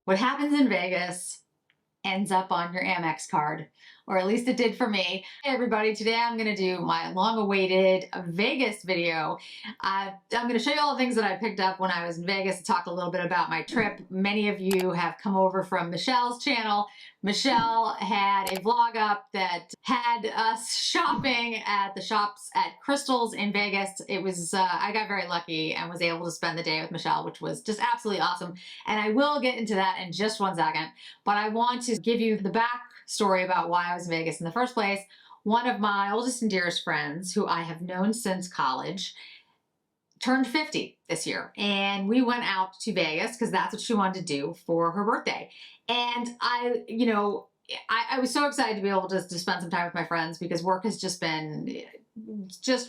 What happens in Vegas ends up on your Amex card, or at least it did for me. Hey everybody, today I'm going to do my long-awaited Vegas video. I'm going to show you all the things that I picked up when I was in Vegas, talk a little bit about my trip. Many of you have come over from Michelle's channel. Michelle had a vlog up that had us shopping at the shops at Crystal's in Vegas. It was, I got very lucky and was able to spend the day with Michelle, which was just absolutely awesome. And I will get into that in just one second, but I want to give you the backstory about why I was in Vegas in the first place. One of my oldest and dearest friends, who I have known since college, turned 50 this year, and we went out to Vegas because that's what she wanted to do for her birthday. And I was so excited to be able to spend some time with my friends because work has just been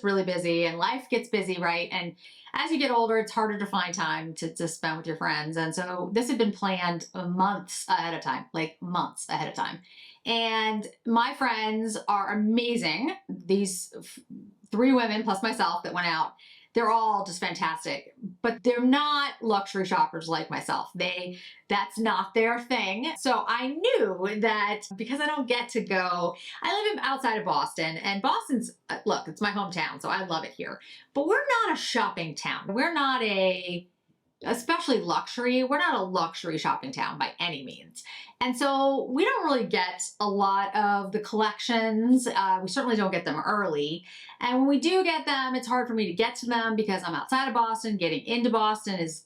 really busy and life gets busy, right? And as you get older, it's harder to find time to spend with your friends. And so this had been planned months ahead of time, like months ahead of time. And my friends are amazing. These three women plus myself that went out, they're all just fantastic, but they're not luxury shoppers like myself. That's not their thing. So I knew that because I don't get to go, I live outside of Boston, and Boston's, look, it's my hometown, so I love it here, but we're not a shopping town. We're not especially luxury, we're not a luxury shopping town by any means. And so we don't really get a lot of the collections. We certainly don't get them early. And when we do get them, it's hard for me to get to them because I'm outside of Boston. Getting into Boston is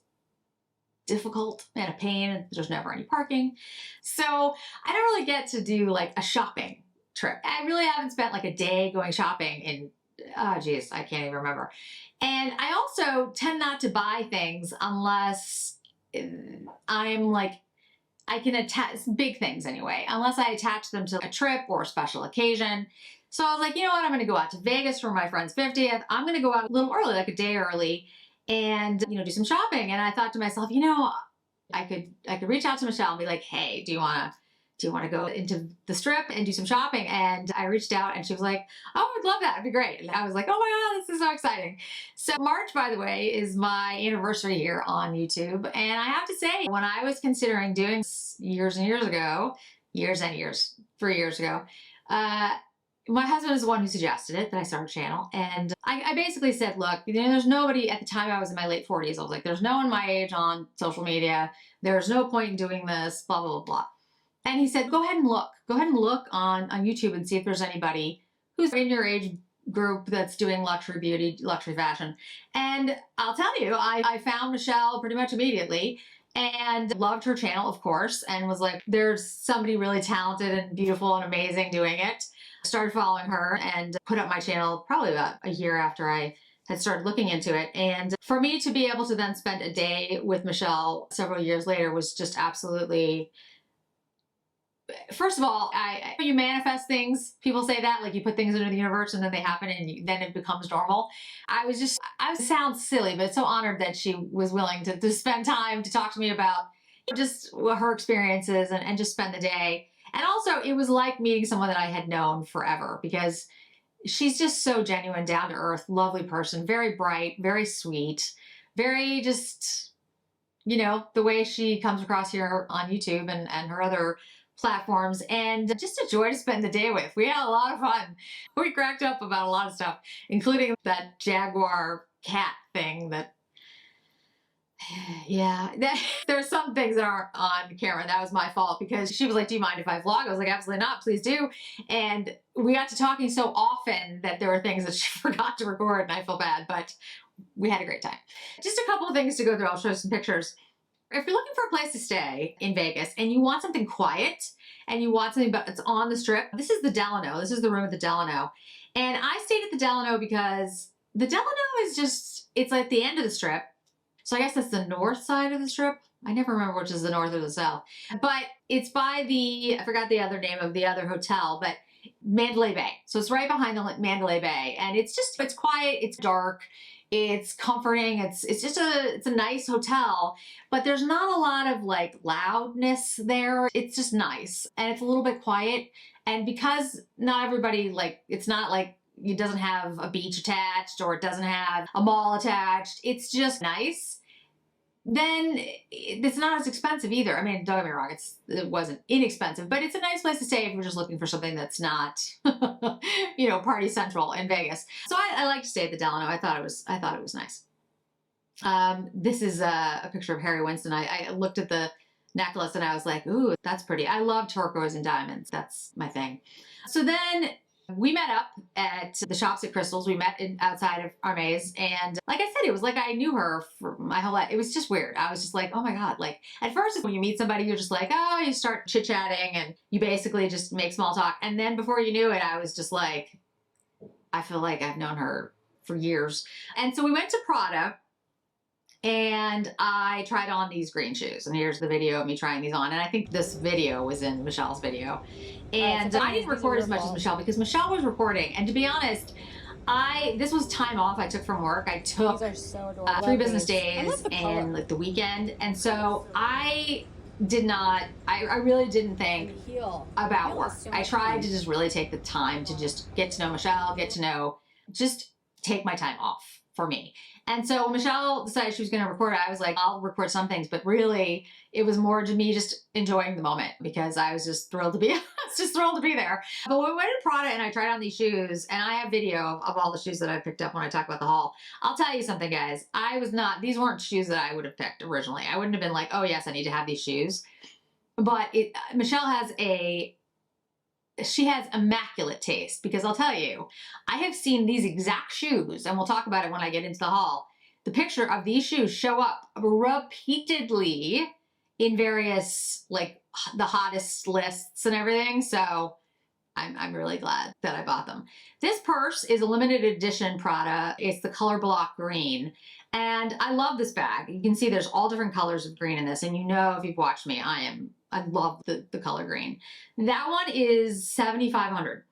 difficult and a pain. There's never any parking. So I don't really get to do like a shopping trip. I really haven't spent like a day going shopping in, oh geez, I can't even remember. And I also tend not to buy things unless I'm like, I can attach, big things anyway, unless I attach them to a trip or a special occasion. So I was like, you know what, I'm going to go out to Vegas for my friend's 50th. I'm going to go out a little early, like a day early, and, do some shopping. And I thought to myself, I could reach out to Michelle and be like, hey, do you want to go into the strip and do some shopping? And I reached out and she was like, oh, I'd love that. It'd be great. And I was like, oh my God, this is so exciting. So March, by the way, is my anniversary here on YouTube. And I have to say, when I was considering doing this years and years ago, 3 years ago, my husband is the one who suggested it, that I start a channel. And I basically said, look, there's nobody, at the time I was in my late 40s, I was like, there's no one my age on social media. There's no point in doing this, blah, blah, blah, blah. And he said, go ahead and look. Go ahead and look on YouTube and see if there's anybody who's in your age group that's doing luxury beauty, luxury fashion. And I'll tell you, I found Michelle pretty much immediately and loved her channel, of course, and was like, there's somebody really talented and beautiful and amazing doing it. Started following her and put up my channel probably about a year after I had started looking into it. And for me to be able to then spend a day with Michelle several years later was just absolutely, first of all, you manifest things. People say that, like you put things into the universe and then they happen and then it becomes normal. I sounds silly, but so honored that she was willing to spend time to talk to me about just her experiences and just spend the day. And also it was like meeting someone that I had known forever because she's just so genuine, down to earth, lovely person, very bright, very sweet, very just, the way she comes across here on YouTube and her other platforms, and just a joy to spend the day with. We had a lot of fun. We cracked up about a lot of stuff, including that jaguar cat thing that, there's some things that aren't on camera. That was my fault because she was like, do you mind if I vlog? I was like, absolutely not, please do. And we got to talking so often that there were things that she forgot to record and I feel bad, but we had a great time. Just a couple of things to go through. I'll show you some pictures. If you're looking for a place to stay in Vegas and you want something quiet and you want something that's on the strip, this is the Delano. This is the room at the Delano. And I stayed at the Delano because the Delano is just, it's like the end of the strip. So I guess that's the north side of the strip. I never remember which is the north or the south. But it's by I forgot the other name of the other hotel, but Mandalay Bay. So it's right behind the Mandalay Bay. And it's quiet, it's dark. It's comforting. It's a nice hotel, but there's not a lot of like loudness there. It's just nice and it's a little bit quiet. And because not everybody, it's not like it doesn't have a beach attached or it doesn't have a mall attached. It's just nice. then it's not as expensive either. I mean, don't get me wrong, it wasn't inexpensive, but it's a nice place to stay if you're just looking for something that's not, you know, party central in Vegas. So I like to stay at the Delano. I thought it was nice. This is a picture of Harry Winston. I looked at the necklace and I was like, ooh, that's pretty. I love turquoise and diamonds. That's my thing. So then we met up at the Shops at Crystals. We met outside of Hermes. And like I said, it was like I knew her for my whole life. It was just weird. I was just like, oh my God. Like at first when you meet somebody, you're just like, oh, you start chit-chatting and you basically just make small talk. And then before you knew it, I was just like, I feel like I've known her for years. And so we went to Prada. And I tried on these green shoes. And here's the video of me trying these on. And I think this video was in Michelle's video. And I didn't record as much as Michelle because Michelle was recording. And to be honest, this was time off I took from work. I took 3 business days and like the weekend. And so I really didn't think about work. I tried to just really take the time to just get to know Michelle, just take my time off for me. And so when Michelle decided she was going to record it, I was like, I'll record some things, but really it was more to me just enjoying the moment because I was just thrilled to be, there. But when we went to Prada and I tried on these shoes, and I have video of all the shoes that I picked up when I talk about the haul. I'll tell you something, guys. These weren't shoes that I would have picked originally. I wouldn't have been like, oh yes, I need to have these shoes. But Michelle she has immaculate taste, because I'll tell you, I have seen these exact shoes, and we'll talk about it when I get into the haul. The picture of these shoes show up repeatedly in various, like, the hottest lists and everything. So I'm really glad that I bought them. This purse is a limited edition Prada. It's the color block green. And I love this bag. You can see there's all different colors of green in this. And you know, if you've watched me, I love the color green. That one is $7,500.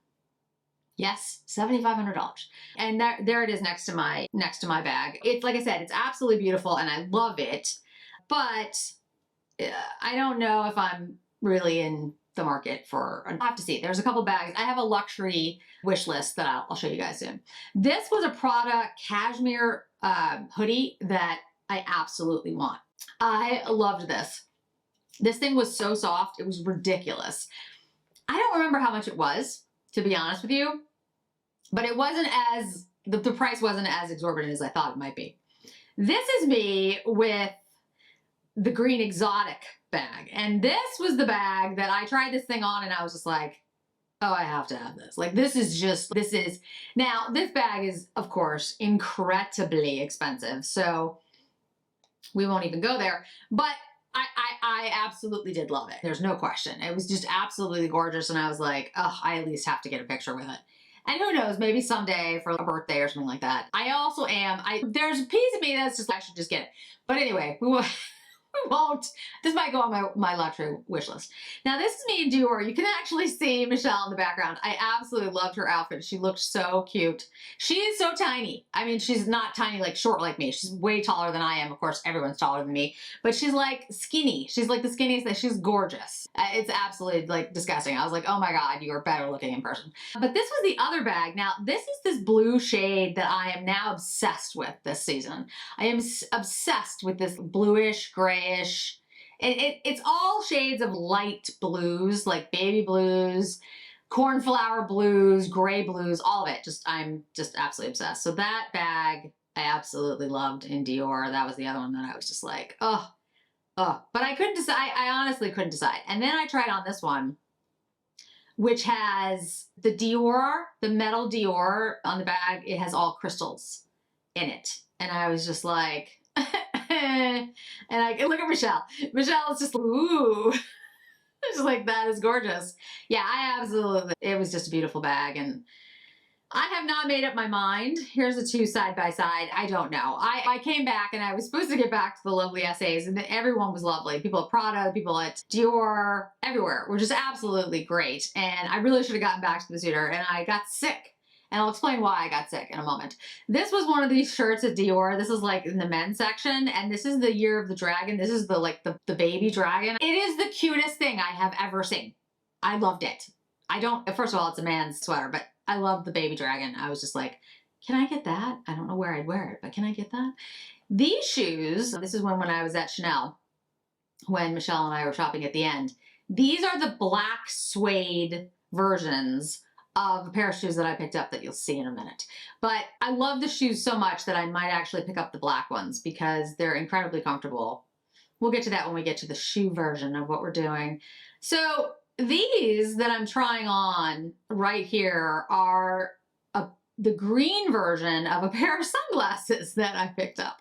Yes, $7,500. And there it is next to my bag. It's, like I said, it's absolutely beautiful and I love it. But I don't know if I'm really in the market for, I'll have to see. There's a couple bags. I have a luxury wish list that I'll show you guys soon. This was a Prada cashmere hoodie that I absolutely want. I loved this. This thing was so soft. It was ridiculous. I don't remember how much it was, to be honest with you, but it wasn't the price wasn't as exorbitant as I thought it might be. This is me with the green exotic bag. And this was the bag that I tried this thing on and I was just like, oh, I have to have this. Like, now this bag is, of course, incredibly expensive. So we won't even go there, but I absolutely did love it. There's no question. It was just absolutely gorgeous. And I was like, oh, I at least have to get a picture with it. And who knows, maybe someday for a birthday or something like that. I also there's a piece of me that's just, I should just get it. But anyway, we won't. This might go on my luxury wish list. Now this is me in Dior. You can actually see Michelle in the background. I absolutely loved her outfit. She looked so cute. She is so tiny. I mean, she's not tiny, like short like me. She's way taller than I am. Of course, everyone's taller than me. But she's like skinny. She's like the skinniest thing. She's gorgeous. It's absolutely like disgusting. I was like, oh my God, you are better looking in person. But this was the other bag. Now, this is this blue shade that I am now obsessed with this season. I am obsessed with this bluish, grayish. It's all shades of light blues, like baby blues, cornflower blues, gray blues, all of it. I'm just absolutely obsessed. So that bag I absolutely loved in Dior. That was the other one that I was just like, oh. But I couldn't decide. I honestly couldn't decide. And then I tried on this one, which has the Dior, the metal Dior on the bag. It has all crystals in it. And I was just like, and I look at Michelle. Michelle is just, ooh. She's like, that is gorgeous. Yeah, it was just a beautiful bag. And I have not made up my mind. Here's the two side by side. I don't know. I came back and I was supposed to get back to the lovely essays, and everyone was lovely. People at Prada, people at Dior, everywhere were just absolutely great. And I really should have gotten back to the suitor, and I got sick. And I'll explain why I got sick in a moment. This was one of these shirts at Dior. This is like in the men's section. And this is the Year of the Dragon. This is the baby dragon. It is the cutest thing I have ever seen. I loved it. First of all, it's a man's sweater, but I love the baby dragon. I was just like, can I get that? I don't know where I'd wear it, but can I get that? These shoes, this is when I was at Chanel, when Michelle and I were shopping at the end. These are the black suede versions of a pair of shoes that I picked up that you'll see in a minute. But I love the shoes so much that I might actually pick up the black ones because they're incredibly comfortable. We'll get to that when we get to the shoe version of what we're doing. So these that I'm trying on right here are the green version of a pair of sunglasses that I picked up,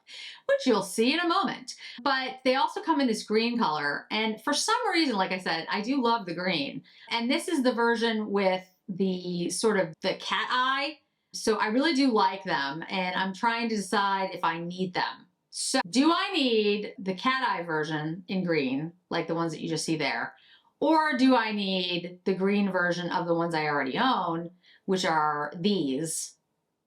which you'll see in a moment. But they also come in this green color. And for some reason, like I said, I do love the green. And this is the version with the sort of the cat eye. So I really do like them. And I'm trying to decide if I need them. So do I need the cat eye version in green, like the ones that you just see there? Or do I need the green version of the ones I already own, which are these?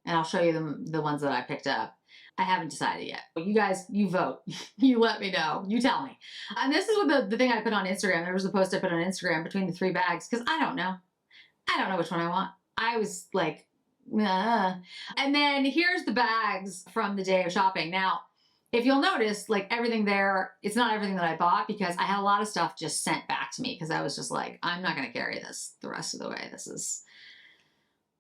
And I'll show you the ones that I picked up. I haven't decided yet. You guys, you vote. You let me know. You tell me. And this is what the thing I put on Instagram. There was the post I put on Instagram between the 3 bags because I don't know. I don't know which one I want. I was like, nah. And then here's the bags from the day of shopping. Now, if you'll notice, like everything there, it's not everything that I bought because I had a lot of stuff just sent back to me because I was just like, I'm not going to carry this the rest of the way. This is,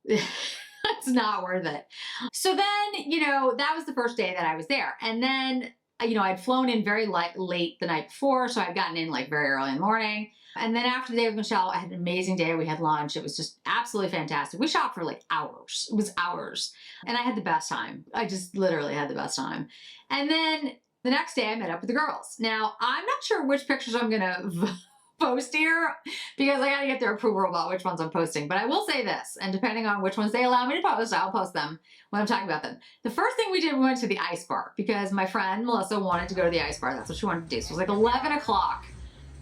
it's not worth it. So then, you know, that was the first day that I was there. And then, you know, I'd flown in very late the night before. So I'd gotten in like very early in the morning. And then after the day with Michelle, I had an amazing day. We had lunch. It was just absolutely fantastic. We shopped for like hours. It was hours. And I had the best time. I just literally had the best time. And then the next day I met up with the girls. Now, I'm not sure which pictures I'm going to post here because I got to get their approval about which ones I'm posting. But I will say this, and depending on which ones they allow me to post, I'll post them when I'm talking about them. The first thing we did, we went to the ice bar because my friend Melissa wanted to go to the ice bar. That's what she wanted to do. So it was like 11 o'clock.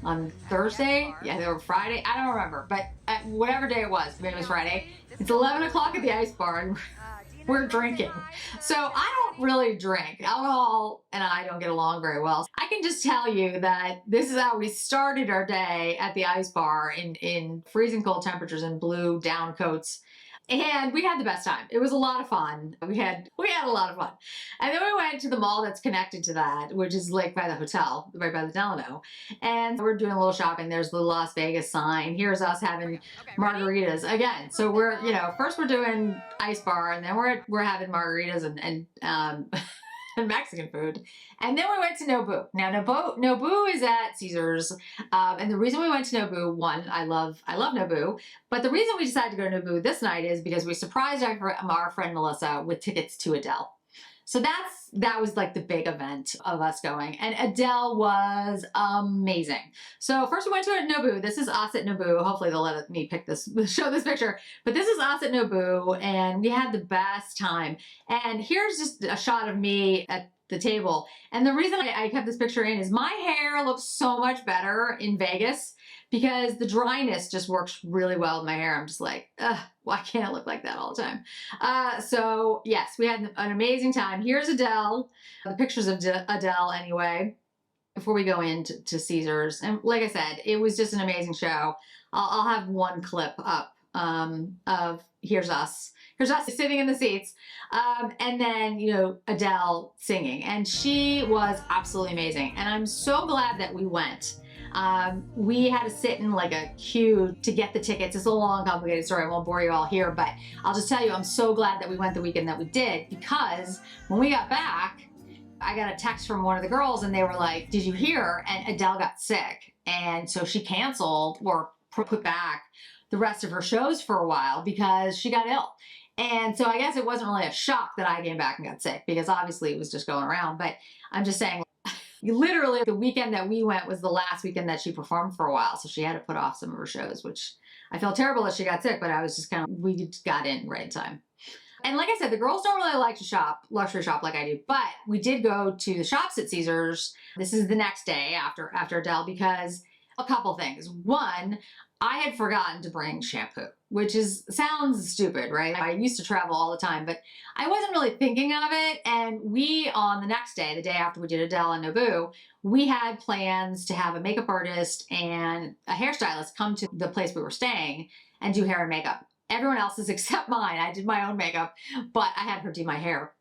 On Thursday, yeah, they were Friday, I don't remember, but whatever day it was, maybe it was Friday, it's 11 o'clock at the ice bar and we're drinking. So I don't really drink. Alcohol and I don't get along very well. I can just tell you that this is how we started our day at the ice bar in freezing cold temperatures in blue down coats. And we had the best time. It was a lot of fun. We had a lot of fun. And then we went to the mall that's connected to that, which is like by the hotel, right by the Delano. And we're doing a little shopping. There's the Las Vegas sign. Here's us having margaritas again. So we're, you know, first we're doing ice bar and then we're having margaritas and Mexican food. And then we went to Nobu. Now Nobu is at Caesars. And the reason we went to Nobu, one, I love Nobu. But the reason we decided to go to Nobu this night is because we surprised our friend Melissa with tickets to Adele. So that was like the big event of us going. And Adele was amazing. So first we went to Nobu. This is us at Nobu. Hopefully they'll let me show this picture. But this is us at Nobu and we had the best time. And here's just a shot of me at the table. And the reason I kept this picture in is my hair looks so much better in Vegas because the dryness just works really well with my hair. I'm just like, ugh, why can't I look like that all the time? So yes, we had an amazing time. Here's Adele, the pictures of Adele anyway, before we go into Caesars. And like I said, it was just an amazing show. I'll have one clip up of here's us sitting in the seats. And then, you know, Adele singing. And she was absolutely amazing. And I'm so glad that we went. We had to sit in like a queue to get the tickets. It's a long, complicated story. I won't bore you all here, but I'll just tell you, I'm so glad that we went the weekend that we did because when we got back, I got a text from one of the girls and they were like, did you hear? And Adele got sick. And so she canceled or put back the rest of her shows for a while because she got ill. And so I guess it wasn't really a shock that I came back and got sick because obviously it was just going around. But I'm just saying, literally the weekend that we went was the last weekend that she performed for a while. So she had to put off some of her shows, which I felt terrible that she got sick, but I was just we just got in right in time. And like I said, the girls don't really like to shop, luxury shop like I do, but we did go to the shops at Caesars. This is the next day after Adele because a couple things. One, I had forgotten to bring shampoo, which sounds stupid, right? I used to travel all the time, but I wasn't really thinking of it. And we, on the next day, the day after we did Adele and Nobu, we had plans to have a makeup artist and a hairstylist come to the place we were staying and do hair and makeup. everyone else's except mine. I did my own makeup, but I had her do my hair.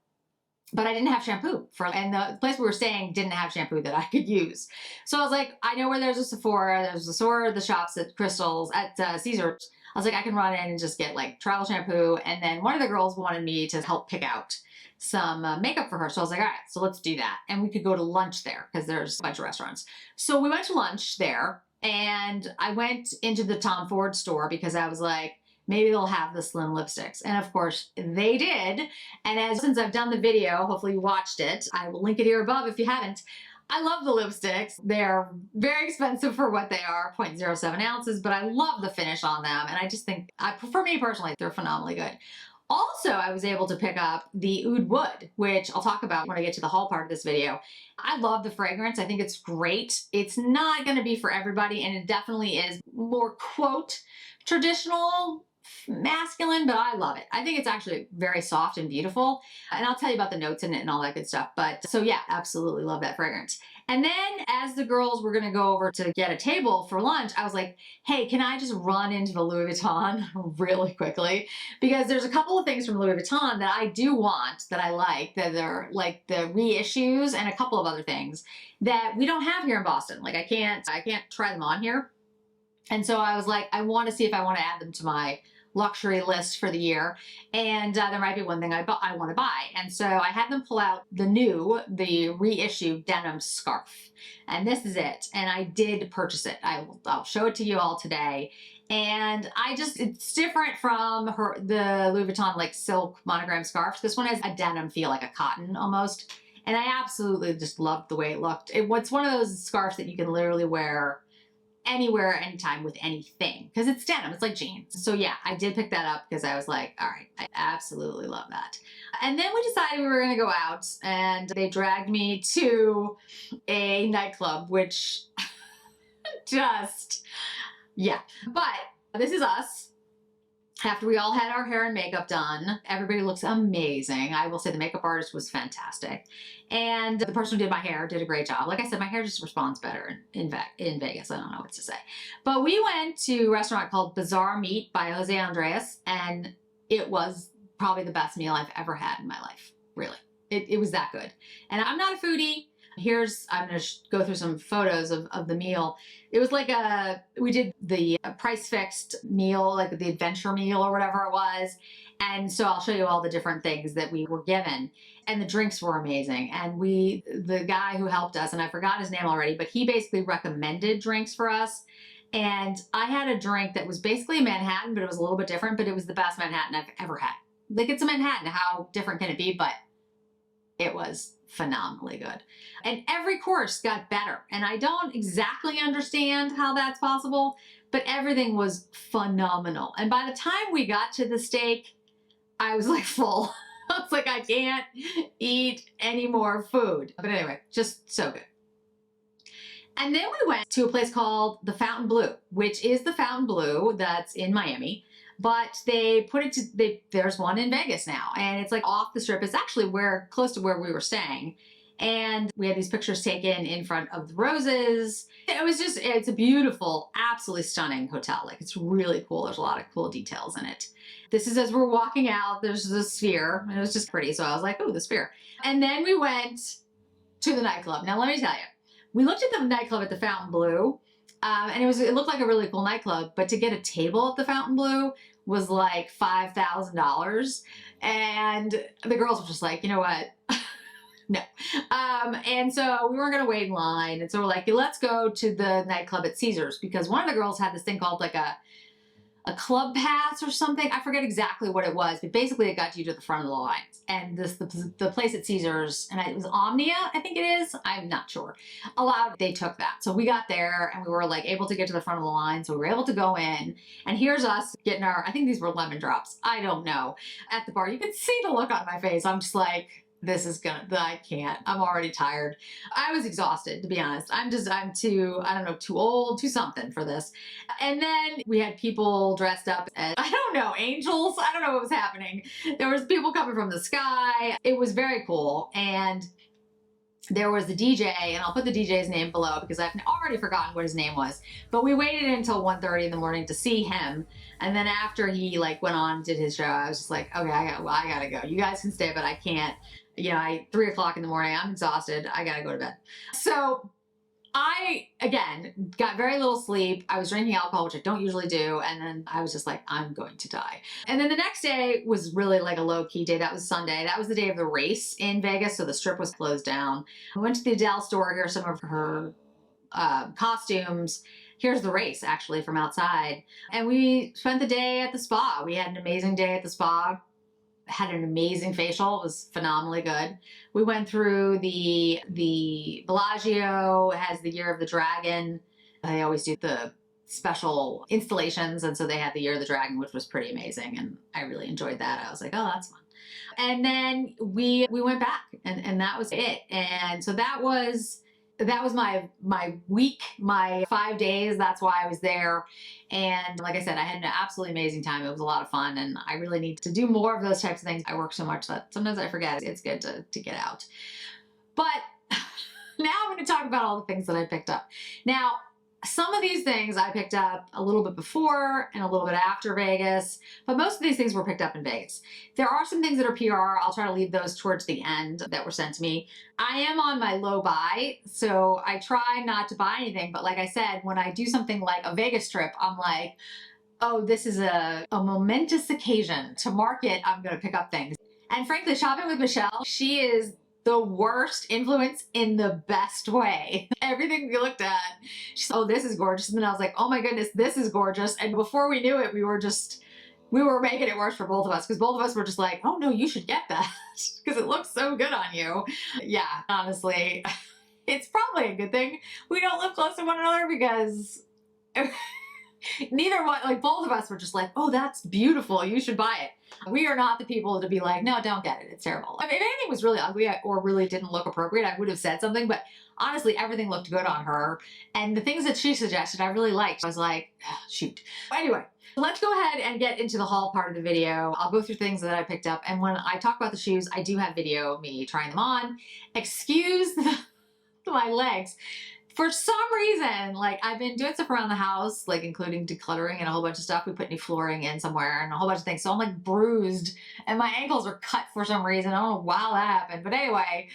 But I didn't have shampoo and the place we were staying didn't have shampoo that I could use. So I was like, I know where there's a Sephora. There's a Sephora, the shops at Crystal's, at Caesars. I was like, I can run in and just get like travel shampoo. And then one of the girls wanted me to help pick out some makeup for her. So I was like, all right, so let's do that. And we could go to lunch there because there's a bunch of restaurants. So we went to lunch there and I went into the Tom Ford store because I was like, maybe they'll have the slim lipsticks. And of course they did. And since I've done the video, hopefully you watched it, I will link it here above if you haven't. I love the lipsticks. They're very expensive for what they are, 0.07 ounces, but I love the finish on them. And I just think, for me personally, they're phenomenally good. Also, I was able to pick up the Oud Wood, which I'll talk about when I get to the haul part of this video. I love the fragrance. I think it's great. It's not going to be for everybody, and it definitely is more, quote, traditional masculine, but I love it. I think it's actually very soft and beautiful. And I'll tell you about the notes in it and all that good stuff. But so yeah, absolutely love that fragrance. And then as the girls were going to go over to get a table for lunch, I was like, hey, can I just run into the Louis Vuitton really quickly? Because there's a couple of things from Louis Vuitton that I do want, that I like, that are like the reissues and a couple of other things that we don't have here in Boston. Like I can't try them on here. And so I was like, I want to see if I want to add them to my luxury list for the year. And there might be one thing I want to buy. And so I had them pull out the reissued denim scarf. And this is it. And I did purchase it. I'll show it to you all today. And it's different from the Louis Vuitton like silk monogram scarf. This one has a denim feel, like a cotton almost. And I absolutely just loved the way it looked. It's one of those scarves that you can literally wear anywhere, anytime with anything, because it's denim, it's like jeans. So yeah, I did pick that up because I was like, all right, I absolutely love that. And then we decided we were going to go out, and they dragged me to a nightclub, which just, yeah. But this is us. After we all had our hair and makeup done, everybody looks amazing. I will say the makeup artist was fantastic. And the person who did my hair did a great job. Like I said, my hair just responds better in Vegas. I don't know what to say. But we went to a restaurant called Bizarre Meat by Jose Andres, and it was probably the best meal I've ever had in my life. Really. It was that good. And I'm not a foodie. I'm going to go through some photos of the meal. It was like we did the price fixed meal, like the adventure meal or whatever it was. And so I'll show you all the different things that we were given. And the drinks were amazing. And the guy who helped us, and I forgot his name already, but he basically recommended drinks for us. And I had a drink that was basically a Manhattan, but it was a little bit different, but it was the best Manhattan I've ever had. Like, it's a Manhattan. How different can it be? But it was phenomenally good. And every course got better. And I don't exactly understand how that's possible, but everything was phenomenal. And by the time we got to the steak, I was like full. I was like, I can't eat any more food. But anyway, just so good. And then we went to a place called the Fountain Blue, which is the Fountain Blue that's in Miami. But they put it to, there's one in Vegas now, and it's like off the strip. It's actually close to where we were staying. And we had these pictures taken in front of the roses. It's a beautiful, absolutely stunning hotel. Like, it's really cool. There's a lot of cool details in it. This is as we're walking out, there's the Sphere, and it was just pretty. So I was like, oh, the Sphere. And then we went to the nightclub. Now, let me tell you, we looked at the nightclub at the Fountain Blue, and it looked like a really cool nightclub, but to get a table at the Fountain Blue was like $5,000. And the girls were just like, you know what? No. And so we weren't going to wait in line. And so we're like, let's go to the nightclub at Caesars, because one of the girls had this thing called like a club pass or something. I forget exactly what it was, but basically it got you to the front of the lines. And the place at Caesars, and it was Omnia, I think it is. I'm not sure. They took that. So we got there and we were like able to get to the front of the line. So we were able to go in, and here's us getting I think these were lemon drops. I don't know. At the bar, you can see the look on my face. I'm just like, I can't. I'm already tired. I was exhausted, to be honest. I'm too, I don't know, too old, too something for this. And then we had people dressed up as, I don't know, angels. I don't know what was happening. There was people coming from the sky. It was very cool. And there was the DJ, and I'll put the DJ's name below because I've already forgotten what his name was. But we waited until 1:30 in the morning to see him. And then after he like went on and did his show, I was just like, okay, I gotta go. You guys can stay, but I can't. You know, 3 o'clock in the morning, I'm exhausted. I gotta go to bed. So I, again, got very little sleep. I was drinking alcohol, which I don't usually do. And then I was just like, I'm going to die. And then the next day was really like a low key day. That was Sunday. That was the day of the race in Vegas. So the strip was closed down. I went to the Adele store. Here's some of her costumes. Here's the race actually from outside. And we spent the day at the spa. We had an amazing day at the spa. Had an amazing facial. It was phenomenally good. We went through the Bellagio. It has the Year of the Dragon. They always do the special installations, and so they had the Year of the Dragon, which was pretty amazing, and I really enjoyed that. I was like, oh, that's fun. And then we went back, and that was it. And so that was my week, my 5 days. That's why I was there. And like I said, I had an absolutely amazing time. It was a lot of fun, and I really need to do more of those types of things. I work so much that sometimes I forget it's good to get out. But now I'm going to talk about all the things that I picked up. Now, some of these things I picked up a little bit before and a little bit after Vegas, but most of these things were picked up in Vegas. There are some things that are PR. I'll try to leave those towards the end that were sent to me. I am on my low buy, so I try not to buy anything. But like I said, when I do something like a Vegas trip, I'm like, oh, this is a momentous occasion to mark it. I'm going to pick up things. And frankly, shopping with Michelle, she is the worst influence in the best way. Everything we looked at, she said, oh, this is gorgeous. And then I was like, oh my goodness, this is gorgeous. And before we knew it, we were making it worse for both of us, because both of us were just like, oh no, you should get that because it looks so good on you. Yeah, honestly, it's probably a good thing we don't live close to one another, because neither one, like both of us were just like, oh, that's beautiful, you should buy it. We are not the people to be like, no, don't get it, it's terrible. I mean, if anything was really ugly or really didn't look appropriate, I would have said something, but honestly, everything looked good on her. And the things that she suggested, I really liked. I was like, shoot. Anyway, let's go ahead and get into the haul part of the video. I'll go through things that I picked up. And when I talk about the shoes, I do have video of me trying them on. Excuse my legs. For some reason, like I've been doing stuff around the house, like including decluttering and a whole bunch of stuff. We put new flooring in somewhere and a whole bunch of things. So I'm like bruised and my ankles are cut for some reason. I don't know why that happened. But anyway,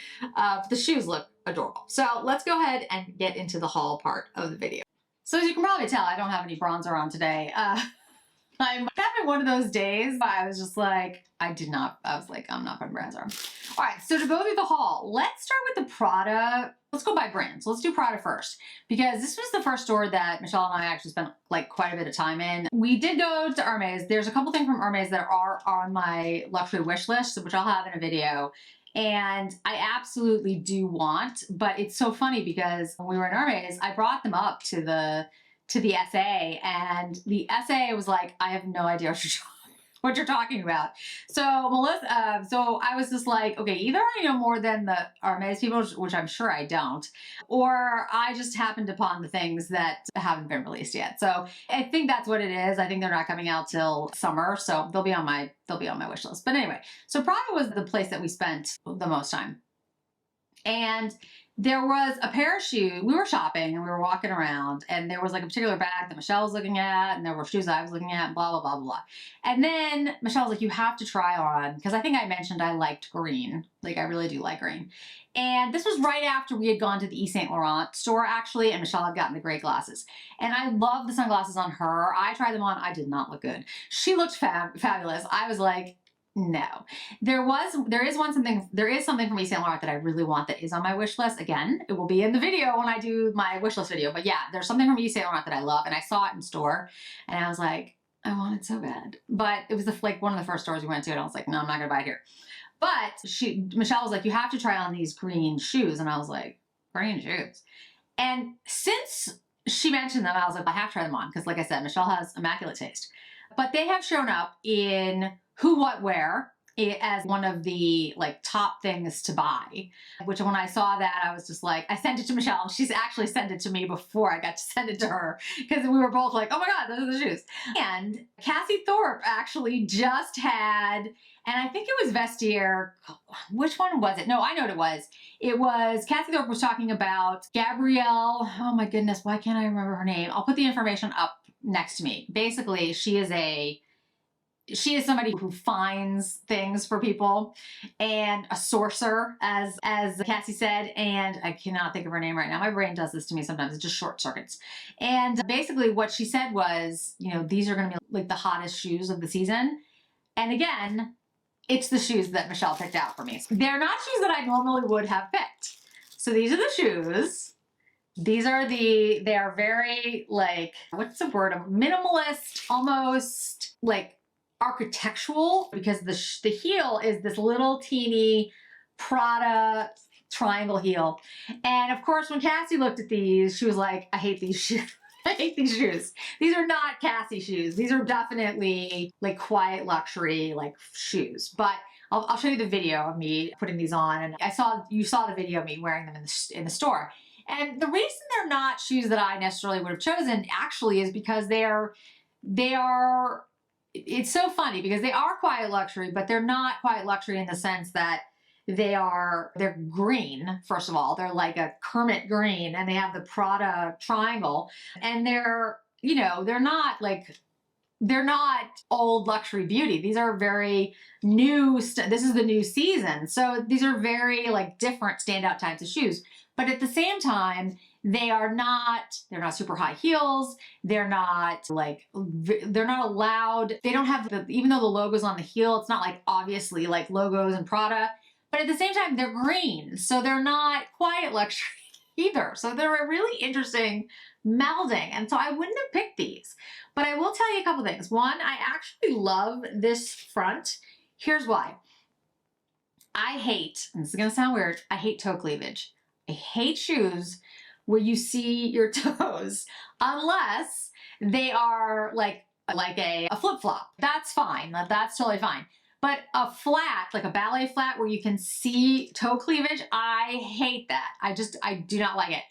the shoes look adorable. So let's go ahead and get into the haul part of the video. So as you can probably tell, I don't have any bronzer on today. I'm having one of those days. I was just like, I was like, I'm not putting bronzer on. All right, so to go through the haul, let's start with the Prada. Let's go by brands. Let's do Prada first, because this was the first store that Michelle and I actually spent like quite a bit of time in. We did go to Hermes. There's a couple things from Hermes that are on my luxury wish list, which I'll have in a video. And I absolutely do want, but it's so funny because when we were in Hermes, I brought them up to the SA, and the SA was like, I have no idea what you're talking about. So Melissa, so I was just like, okay, either I know more than the Hermes people, which I'm sure I don't, or I just happened upon the things that haven't been released yet. So I think that's what it is. I think they're not coming out till summer, so they'll be on my wish list. But anyway, so Prada was the place that we spent the most time. And there was a pair of shoes. We were shopping and we were walking around, and there was like a particular bag that Michelle was looking at, and there were shoes I was looking at, and blah, blah, blah, blah. And then Michelle was like, you have to try on, because I think I mentioned I liked green. Like I really do like green. And this was right after we had gone to the Yves Saint Laurent store actually, and Michelle had gotten the gray glasses. And I love the sunglasses on her. I tried them on. I did not look good. She looked fabulous. I was like, no. There is something from Yves Saint Laurent that I really want that is on my wish list. Again, it will be in the video when I do my wish list video. But yeah, there's something from Yves Saint Laurent that I love, and I saw it in store, and I was like, I want it so bad. But it was like one of the first stores we went to, and I was like, no, I'm not gonna buy it here. But Michelle was like, you have to try on these green shoes, and I was like, green shoes. And since she mentioned them, I was like, I have to try them on, because like I said, Michelle has immaculate taste. But they have shown up in Who What Wear as one of the like top things to buy, which when I saw that, I was just like, I sent it to Michelle, and she's actually sent it to me before I got to send it to her, because we were both like, oh my God, those are the shoes. And Cassie Thorpe actually just had, and I think it was Vestiaire, which one was it? No, I know what it was. It was, Cassie Thorpe was talking about Gabrielle, oh my goodness, why can't I remember her name? I'll put the information up next to me. Basically, she is somebody who finds things for people, and a sorcerer, as Cassie said, and I cannot think of her name right now. My brain does this to me sometimes. It just short circuits. And basically what she said was, you know, these are going to be like the hottest shoes of the season. And again, it's the shoes that Michelle picked out for me. They're not shoes that I normally would have picked. So these are the shoes. They are very, like, what's the word? Minimalist, almost like architectural, because the heel is this little teeny Prada triangle heel. And of course, when Cassie looked at these, she was like, I hate these shoes. I hate these shoes. These are not Cassie shoes. These are definitely like quiet luxury like shoes. But I'll show you the video of me putting these on. And you saw the video of me wearing them in the store. And the reason they're not shoes that I necessarily would have chosen actually is because it's so funny because they are quiet luxury, but they're not quiet luxury in the sense that they're green. First of all, they're like a Kermit green, and they have the Prada triangle, and they're not old luxury beauty. These are very new. This is the new season. So these are very like different standout types of shoes. But at the same time, they're not super high heels. They're not allowed. They don't have even though the logo's on the heel, it's not like obviously like logos and Prada. But at the same time, they're green. So they're not quiet luxury either. So they're a really interesting melding. And so I wouldn't have picked these. But I will tell you a couple things. One, I actually love this front. Here's why. I hate, and this is going to sound weird, I hate toe cleavage. I hate shoes where you see your toes unless they are like a flip-flop. That's fine. That's totally fine. But a flat, like a ballet flat where you can see toe cleavage, I hate that. I do not like it.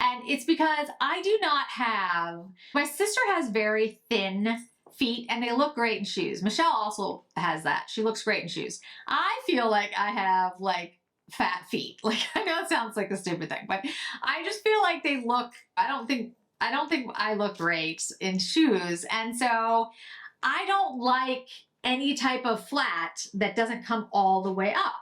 And it's because my sister has very thin feet and they look great in shoes. Michelle also has that. She looks great in shoes. I feel like I have like fat feet. Like, I know it sounds like a stupid thing, but I just feel like I don't think I look great in shoes. And so I don't like any type of flat that doesn't come all the way up.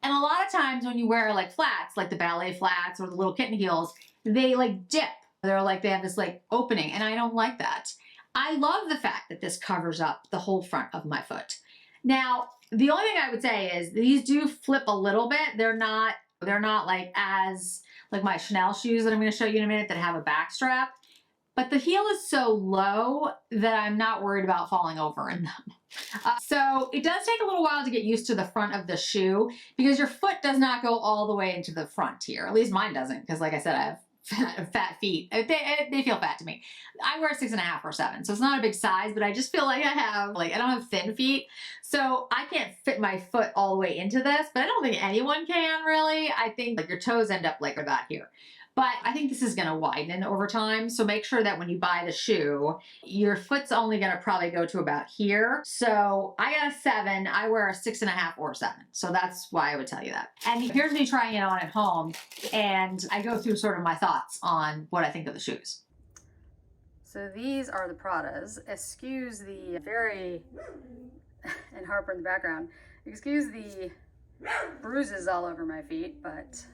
And a lot of times when you wear like flats, like the ballet flats or the little kitten heels, they like dip. They have this like opening, and I don't like that. I love the fact that this covers up the whole front of my foot. Now, the only thing I would say is these do flip a little bit. They're not like my Chanel shoes that I'm going to show you in a minute that have a back strap. But the heel is so low that I'm not worried about falling over in them. So it does take a little while to get used to the front of the shoe because your foot does not go all the way into the front here. At least mine doesn't, because like I said, I have fat feet. They feel fat to me. I wear 6.5 or 7, so it's not a big size, but I just feel like I don't have thin feet, so I can't fit my foot all the way into this, but I don't think anyone can really. I think like your toes end up like about here. But I think this is going to widen over time. So make sure that when you buy the shoe, your foot's only going to probably go to about here. So I got a 7. I wear a 6.5 or 7. So that's why I would tell you that. And here's me trying it on at home. And I go through sort of my thoughts on what I think of the shoes. So these are the Pradas. Excuse the and Harper in the background. Excuse the bruises all over my feet, but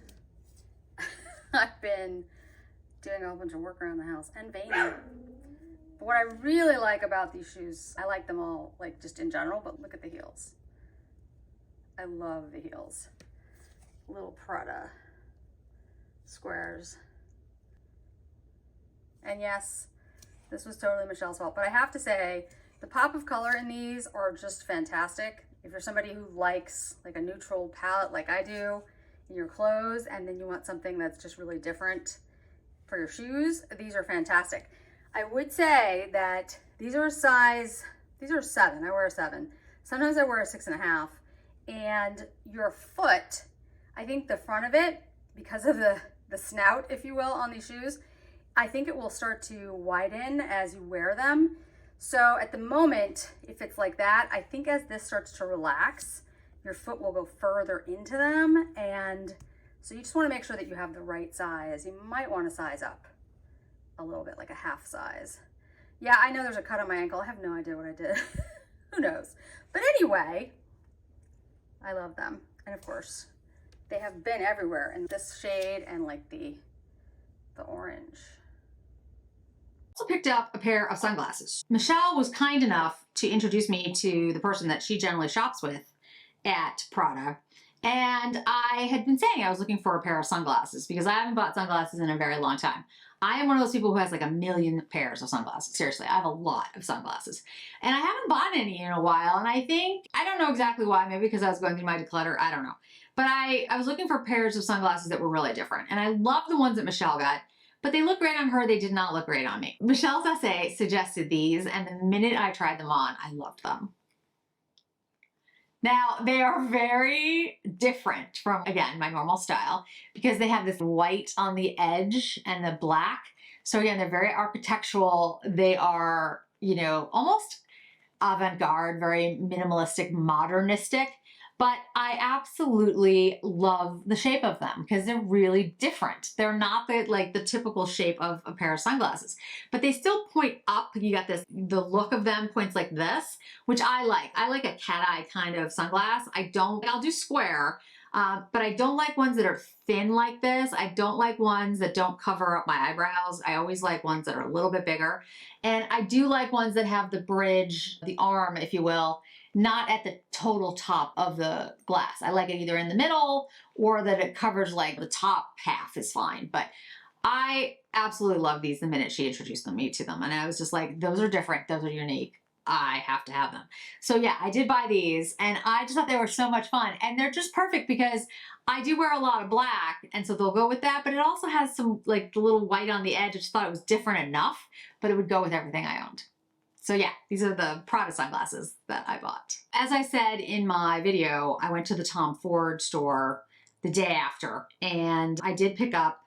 I've been doing a whole bunch of work around the house and veining. But what I really like about these shoes, I like them all, like just in general, but look at the heels. I love the heels. Little Prada squares. And yes, this was totally Michelle's fault, but I have to say, the pop of color in these are just fantastic. If you're somebody who likes like a neutral palette like I do, in your clothes, and then you want something that's just really different for your shoes, these are fantastic. I would say that these are 7. I wear a 7. Sometimes I wear a 6.5. And your foot, I think the front of it, because of the snout, if you will, on these shoes, I think it will start to widen as you wear them. So at the moment, if it's like that, I think as this starts to relax, your foot will go further into them, and so you just want to make sure that you have the right size. You might want to size up a little bit, like a half size. Yeah, I know there's a cut on my ankle. I have no idea what I did. Who knows? But anyway, I love them. And of course, they have been everywhere in this shade and like the orange. Also picked up a pair of sunglasses. Michelle was kind enough to introduce me to the person that she generally shops with at Prada. And I had been saying I was looking for a pair of sunglasses because I haven't bought sunglasses in a very long time. I am one of those people who has like a million pairs of sunglasses. Seriously, I have a lot of sunglasses. And I haven't bought any in a while. And I think, I don't know exactly why, maybe because I was going through my declutter, I don't know. But I was looking for pairs of sunglasses that were really different. And I love the ones that Michelle got. But they look great on her, they did not look great on me. Michelle's essay suggested these, and the minute I tried them on, I loved them. Now, they are very different from, again, my normal style, because they have this white on the edge and the black. So again, they're very architectural. They are, you know, almost avant-garde, very minimalistic, modernistic. But I absolutely love the shape of them because they're really different. They're not the typical shape of a pair of sunglasses, but they still point up. You got this, the look of them points like this, which I like. I like a cat eye kind of sunglass. I'll do square, but I don't like ones that are thin like this. I don't like ones that don't cover up my eyebrows. I always like ones that are a little bit bigger. And I do like ones that have the bridge, the arm, if you will, not at the total top of the glass. I like it either in the middle or that it covers like the top half is fine. But I absolutely love these the minute she introduced me to them. And I was just like, those are different. Those are unique. I have to have them. So yeah, I did buy these and I just thought they were so much fun. And they're just perfect because I do wear a lot of black and so they'll go with that. But it also has some like the little white on the edge. I just thought it was different enough, but it would go with everything I owned. So yeah, these are the Prada sunglasses that I bought. As I said in my video, I went to the Tom Ford store the day after and I did pick up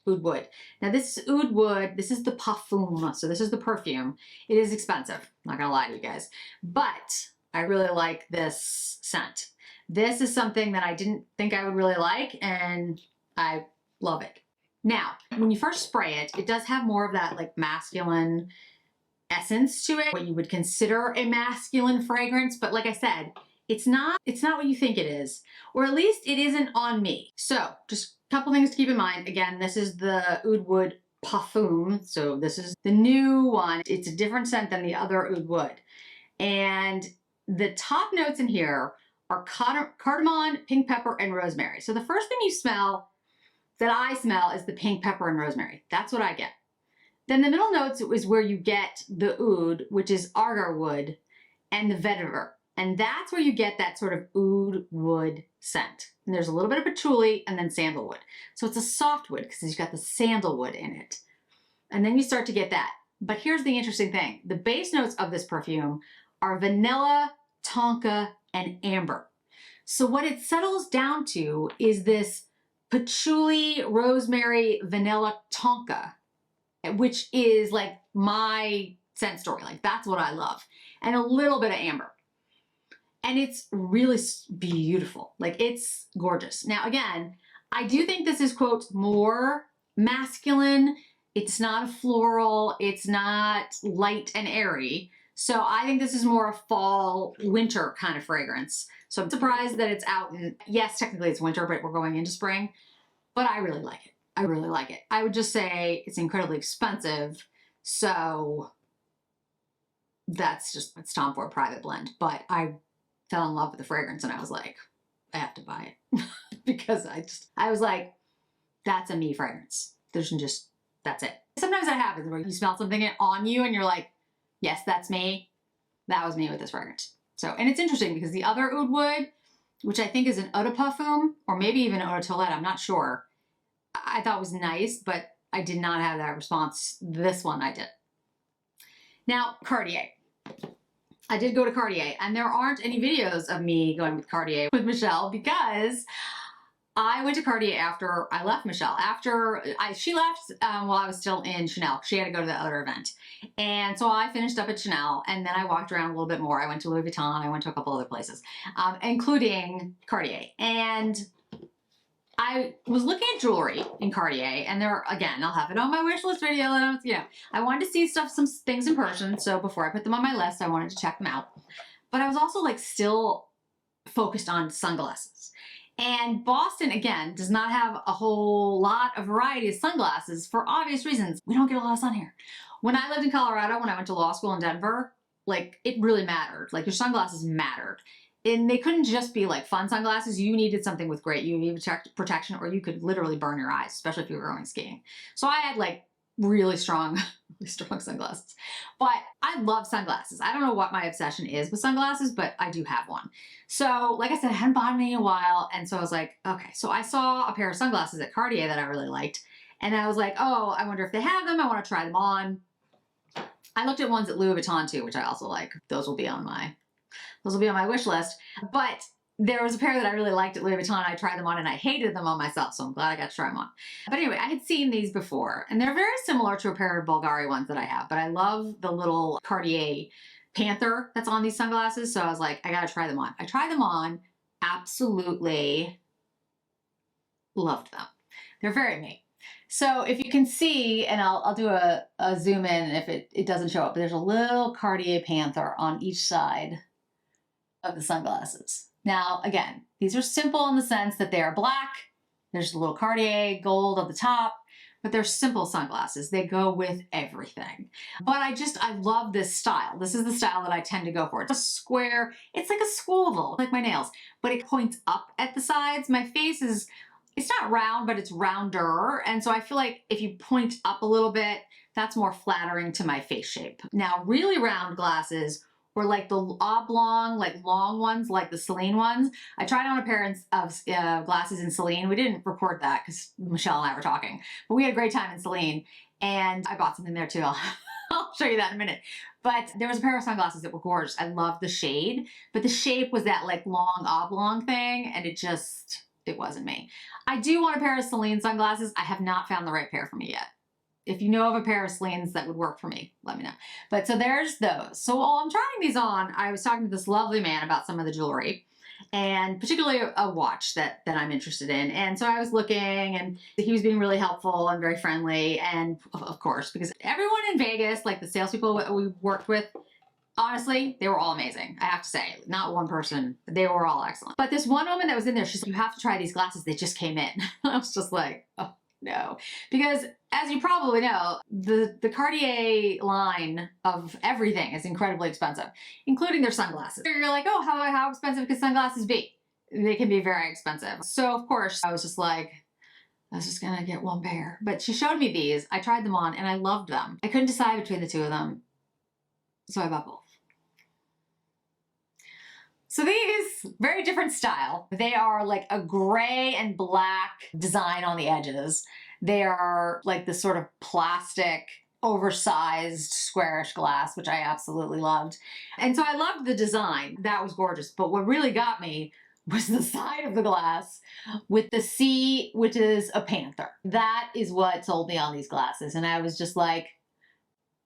Oud Wood. Now this is Oud Wood, this is the parfum, so this is the perfume. It is expensive, I'm not gonna lie to you guys, but I really like this scent. This is something that I didn't think I would really like and I love it. Now, when you first spray it, it does have more of that like masculine essence to it, what you would consider a masculine fragrance, but like I said, it's not what you think it is, or at least it isn't on me. So just a couple things to keep in mind. Again, this is the Oud Wood Parfum, so this is the new one. It's a different scent than the other Oud Wood, and the top notes in here are cardamom, pink pepper, and rosemary. So the first thing you smell that I smell is the pink pepper and rosemary. That's what I get. Then the middle notes is where you get the oud, which is agar wood, and the vetiver. And that's where you get that sort of oud wood scent. And there's a little bit of patchouli and then sandalwood. So it's a soft wood because you've got the sandalwood in it. And then you start to get that. But here's the interesting thing. The base notes of this perfume are vanilla, tonka, and amber. So what it settles down to is this patchouli, rosemary, vanilla, tonka, which is like my scent story. Like that's what I love. And a little bit of amber. And it's really beautiful. Like it's gorgeous. Now again, I do think this is, quote, more masculine. It's not a floral. It's not light and airy. So I think this is more a fall, winter kind of fragrance. So I'm surprised that it's out in, yes, technically it's winter, but we're going into spring. But I really like it. I really like it. I would just say it's incredibly expensive. So it's Tom Ford Private Blend. But I fell in love with the fragrance and I was like, I have to buy it. Because I was like, that's a me fragrance. That's it. Sometimes that happens where you smell something on you and you're like, yes, that's me. That was me with this fragrance. So, and it's interesting because the other Oud Wood, which I think is an eau de parfum, or maybe even eau de toilette, I'm not sure, I thought was nice, but I did not have that response. This one I did. Now, Cartier. I did go to Cartier, and there aren't any videos of me going with Cartier with Michelle because I went to Cartier after I left Michelle. She left while I was still in Chanel. She had to go to the other event. And so I finished up at Chanel, and then I walked around a little bit more. I went to Louis Vuitton. I went to a couple other places, including Cartier. And I was looking at jewelry in Cartier, and there, again, I'll have it on my wish list video. And I wanted to see some things in person. So before I put them on my list, I wanted to check them out. But I was also like still focused on sunglasses. And Boston, again, does not have a whole lot of variety of sunglasses for obvious reasons. We don't get a lot of sun here. When I lived in Colorado, when I went to law school in Denver, like it really mattered. Like your sunglasses mattered. And they couldn't just be like fun sunglasses. You needed something with great UV protection, or you could literally burn your eyes, especially if you were going skiing. So I had like really strong sunglasses. But I love sunglasses. I don't know what my obsession is with sunglasses, but I do have one. So like I said, I hadn't bought any in a while. And so I was like, okay. So I saw a pair of sunglasses at Cartier that I really liked. And I was like, oh, I wonder if they have them. I want to try them on. I looked at ones at Louis Vuitton too, which I also like. Those will be on my wish list. But there was a pair that I really liked at Louis Vuitton. I tried them on and I hated them on myself. So I'm glad I got to try them on. But anyway, I had seen these before and they're very similar to a pair of Bulgari ones that I have. But I love the little Cartier Panther that's on these sunglasses. So I was like, I got to try them on. I tried them on. Absolutely loved them. They're very me. So if you can see, and I'll do a zoom in if it doesn't show up, but there's a little Cartier Panther on each side of the sunglasses. Now, again, these are simple in the sense that they are black. There's a little Cartier gold at the top, but they're simple sunglasses. They go with everything. But I love this style. This is the style that I tend to go for. It's a square, it's like a swivel, like my nails, but it points up at the sides. My face is, it's not round, but it's rounder. And so I feel like if you point up a little bit, that's more flattering to my face shape. Now, really round glasses, or like the oblong, like long ones, like the Celine ones. I tried on a pair of glasses in Celine. We didn't record that because Michelle and I were talking, but we had a great time in Celine, and I bought something there too. I'll show you that in a minute. But there was a pair of sunglasses that were gorgeous. I loved the shade, but the shape was that like long oblong thing, and it wasn't me. I do want a pair of Celine sunglasses. I have not found the right pair for me yet. If you know of a pair of Celine's that would work for me, let me know. But so there's those. So while I'm trying these on, I was talking to this lovely man about some of the jewelry, and particularly a watch that I'm interested in. And so I was looking, and he was being really helpful and very friendly. And of course, because everyone in Vegas, like the salespeople we worked with, honestly, they were all amazing. I have to say, not one person, they were all excellent. But this one woman that was in there, she's like, you have to try these glasses. They just came in. I was just like, oh. No, because as you probably know, the Cartier line of everything is incredibly expensive, including their sunglasses. You're like, oh, how expensive can sunglasses be? They can be very expensive. So of course, I was just like, I was just gonna get one pair. But she showed me these. I tried them on and I loved them. I couldn't decide between the two of them, so I bought both. So these, very different style. They are like a gray and black design on the edges. They are like this sort of plastic, oversized, squarish glass, which I absolutely loved. And so I loved the design. That was gorgeous. But what really got me was the side of the glass with the C, which is a panther. That is what sold me on these glasses. And I was just like,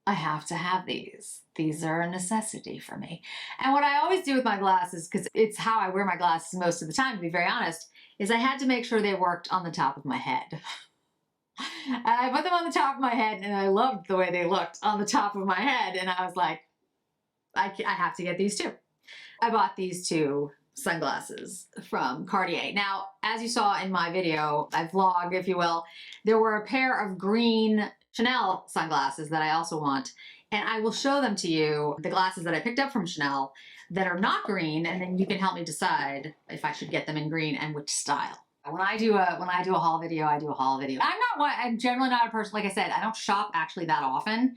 I have to have these. These are a necessity for me. And what I always do with my glasses, because it's how I wear my glasses most of the time, to be very honest, is I had to make sure they worked on the top of my head. And I put them on the top of my head, and I loved the way they looked on the top of my head. And I was like, I have to get these too. I bought these two sunglasses from Cartier. Now, as you saw in my video, I vlog, if you will, there were a pair of green Chanel sunglasses that I also want. And I will show them to you, the glasses that I picked up from Chanel that are not green, and then you can help me decide if I should get them in green and which style. When I do a haul video, I do a haul video. I'm generally not a person, like I said, I don't shop actually that often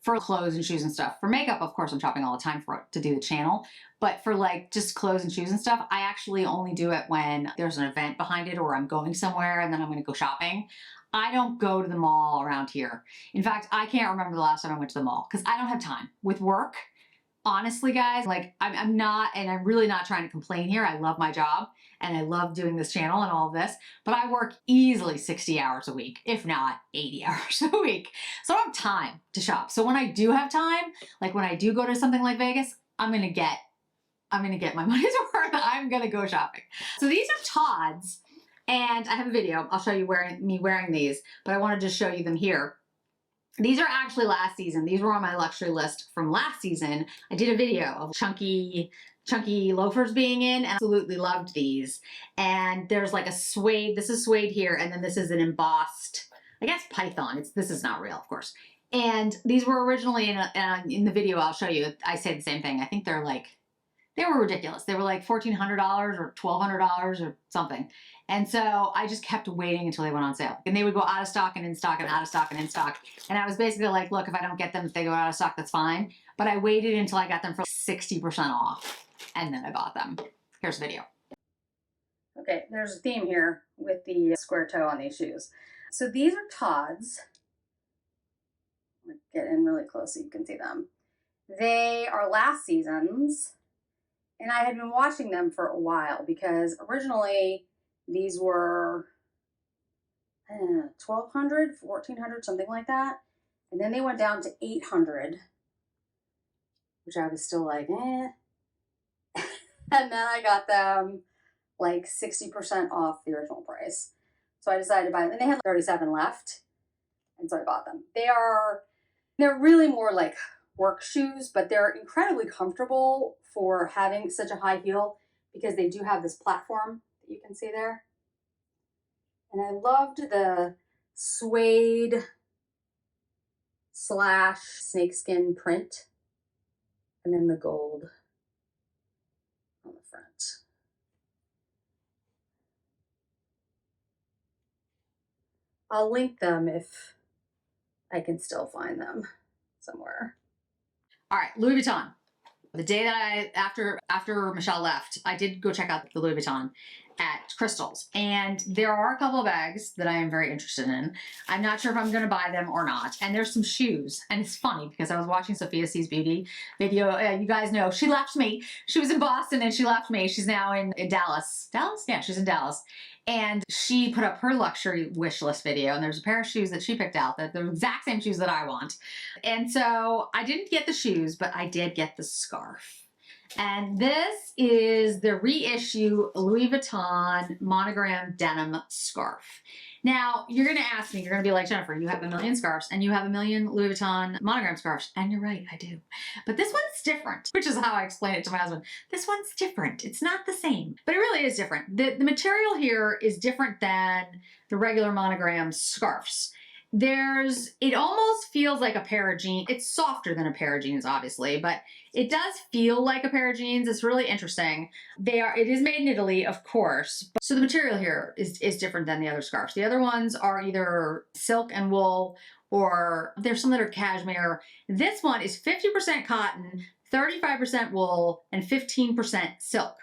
for clothes and shoes and stuff. For makeup, of course, I'm shopping all the time to do the channel. But for like just clothes and shoes and stuff, I actually only do it when there's an event behind it or I'm going somewhere and then I'm going to go shopping. I don't go to the mall around here. In fact, I can't remember the last time I went to the mall because I don't have time. With work, honestly, guys, like I'm not, and I'm really not trying to complain here. I love my job and I love doing this channel and all of this, but I work easily 60 hours a week, if not 80 hours a week. So I don't have time to shop. So when I do have time, like when I do go to something like Vegas, I'm gonna get my money's worth. I'm gonna go shopping. So these are Tod's And I have a video. I'll show you me wearing these, but I wanted to show you them here. These are actually last season. These were on my luxury list from last season. I did a video of chunky loafers being in, and I absolutely loved these. And there's like a suede, this is suede here, and then this is an embossed, I guess, python. This is not real, of course. And these were originally in the video I'll show you. I say the same thing. I think they were ridiculous. They were like $1,400 or $1,200 or something. And so I just kept waiting until they went on sale. And they would go out of stock and in stock and out of stock and in stock. And I was basically like, look, if I don't get them, if they go out of stock, that's fine. But I waited until I got them for 60% off. And then I bought them. Here's the video. Okay, there's a theme here with the square toe on these shoes. So these are Todd's. I'm gonna get in really close so you can see them. They are last season's. And I had been watching them for a while because originally these were $1,200, $1,400, something like that. And then they went down to $800, which I was still like, eh. And then I got them like 60% off the original price. So I decided to buy them. And they had 37 left. And so I bought them. They're really more like work shoes, but they're incredibly comfortable for having such a high heel because they do have this platform that you can see there. And I loved the suede / snakeskin print and then the gold on the front. I'll link them if I can still find them somewhere. All right, Louis Vuitton. The day that after Michelle left, I did go check out the Louis Vuitton at Crystal's. And there are a couple of bags that I am very interested in. I'm not sure if I'm going to buy them or not. And there's some shoes. And it's funny because I was watching Sophia C's Beauty video. You guys know she left me. She was in Boston and she left me. She's now in Dallas. Dallas? Yeah, she's in Dallas. And she put up her luxury wish list video, and there's a pair of shoes that she picked out that they're the exact same shoes that I want. And so I didn't get the shoes, but I did get the scarf. And this is the reissue Louis Vuitton monogram denim scarf. Now, you're going to ask me, you're going to be like, Jennifer, you have a million scarves and you have a million Louis Vuitton monogram scarves. And you're right, I do. But this one's different, which is how I explain it to my husband. This one's different. It's not the same, but it really is different. The material here is different than the regular monogram scarves. It almost feels like a pair of jeans. It's softer than a pair of jeans, obviously, but it does feel like a pair of jeans. It's really interesting. It is made in Italy, of course. So the material here is different than the other scarves. The other ones are either silk and wool, or there's some that are cashmere. This one is 50% cotton, 35% wool, and 15% silk.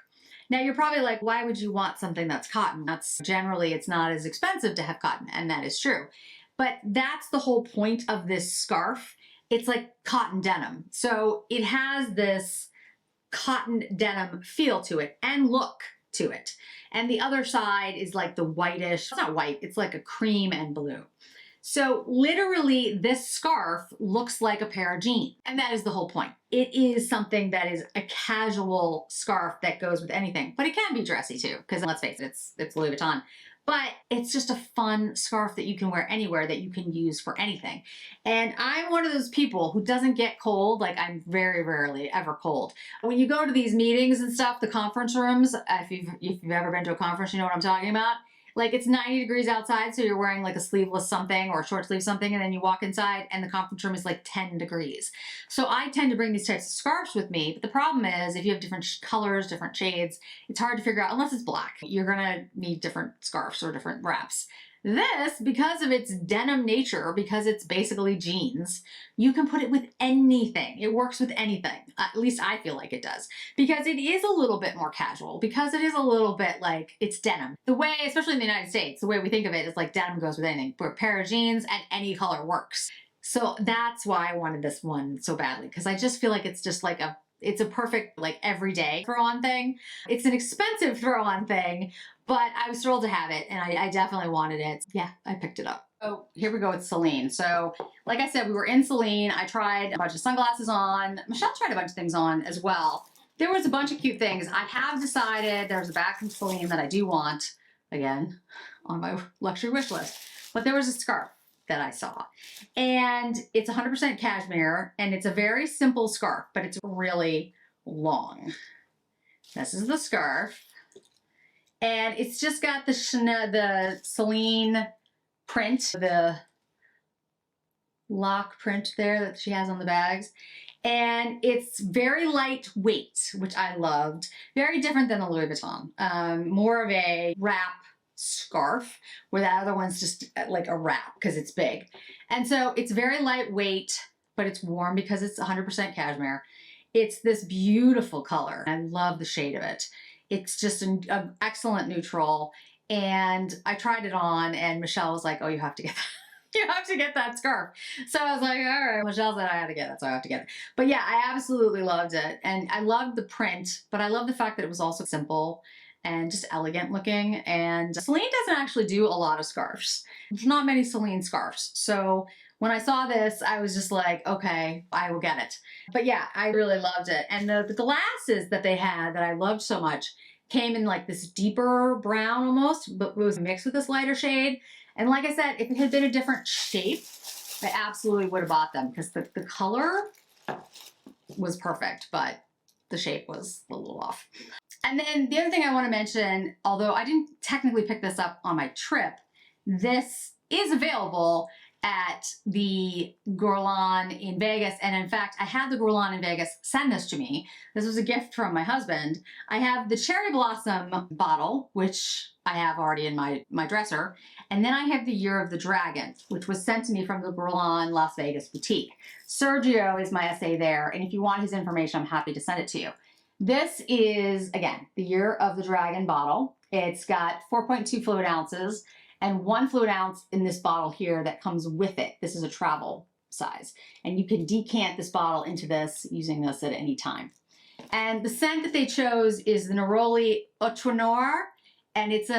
Now you're probably like, why would you want something that's cotton? Generally, it's not as expensive to have cotton, and that is true. But that's the whole point of this scarf. It's like cotton denim. So it has this cotton denim feel to it and look to it. And the other side is like the whitish, it's not white, it's like a cream and blue. So literally this scarf looks like a pair of jeans. And that is the whole point. It is something that is a casual scarf that goes with anything, but it can be dressy too, because let's face it, it's Louis Vuitton. But it's just a fun scarf that you can wear anywhere, that you can use for anything. And I'm one of those people who doesn't get cold. Like, I'm very rarely ever cold. When you go to these meetings and stuff, the conference rooms, if you've ever been to a conference, you know what I'm talking about. Like, it's 90 degrees outside, so you're wearing like a sleeveless something or a short sleeve something, and then you walk inside and the conference room is like 10 degrees. So I tend to bring these types of scarves with me, but the problem is if you have different colors, different shades, it's hard to figure out, unless it's black. You're gonna need different scarves or different wraps. This, because of its denim nature, because it's basically jeans, you can put it with anything. It works with anything. At least I feel like it does. Because it is a little bit more casual. Because it is a little bit like, it's denim. The way, especially in the United States, the way we think of it is like denim goes with anything. For a pair of jeans and any color works. So that's why I wanted this one so badly. Because I just feel like it's just like it's a perfect, like, everyday throw-on thing. It's an expensive throw-on thing, but I was thrilled to have it, and I definitely wanted it. Yeah, I picked it up. So here we go with Celine. So like I said, we were in Celine. I tried a bunch of sunglasses on. Michelle tried a bunch of things on as well. There was a bunch of cute things. I have decided there's a bag from Celine that I do want, again, on my luxury wish list. But there was a scarf that I saw, and it's 100% cashmere, and it's a very simple scarf, but it's really long. This is the scarf, and it's just got the Celine print, the lock print there that she has on the bags. And it's very lightweight, which I loved. Very different than the Louis Vuitton. More of a wrap scarf, where that other one's just like a wrap because it's big. And so it's very lightweight, but it's warm because it's 100% cashmere. It's this beautiful color. I love the shade of it. It's just an excellent neutral. And I tried it on, and Michelle was like, oh, you have to get that. You have to get that scarf. So I was like, all right, Michelle said I had to get it, so I have to get it. But yeah, I absolutely loved it. And I loved the print, but I love the fact that it was also simple and just elegant looking. And Celine doesn't actually do a lot of scarves. There's not many Celine scarves. So when I saw this, I was just like, okay, I will get it. But yeah, I really loved it. And the glasses that they had that I loved so much came in like this deeper brown almost, but it was mixed with this lighter shade. And like I said, if it had been a different shape, I absolutely would have bought them because the color was perfect, but the shape was a little off. And then the other thing I want to mention, although I didn't technically pick this up on my trip, this is available at the Guerlain in Vegas. And in fact, I had the Guerlain in Vegas send this to me. This was a gift from my husband. I have the Cherry Blossom bottle, which I have already in my dresser. And then I have the Year of the Dragon, which was sent to me from the Guerlain Las Vegas boutique. Sergio is my SA there. And if you want his information, I'm happy to send it to you. This is, again, the Year of the Dragon bottle. It's got 4.2 fluid ounces. And 1 fluid ounce in this bottle here that comes with it. This is a travel size. And you can decant this bottle into this using this at any time. And the scent that they chose is the Neroli Autre Noir. And it's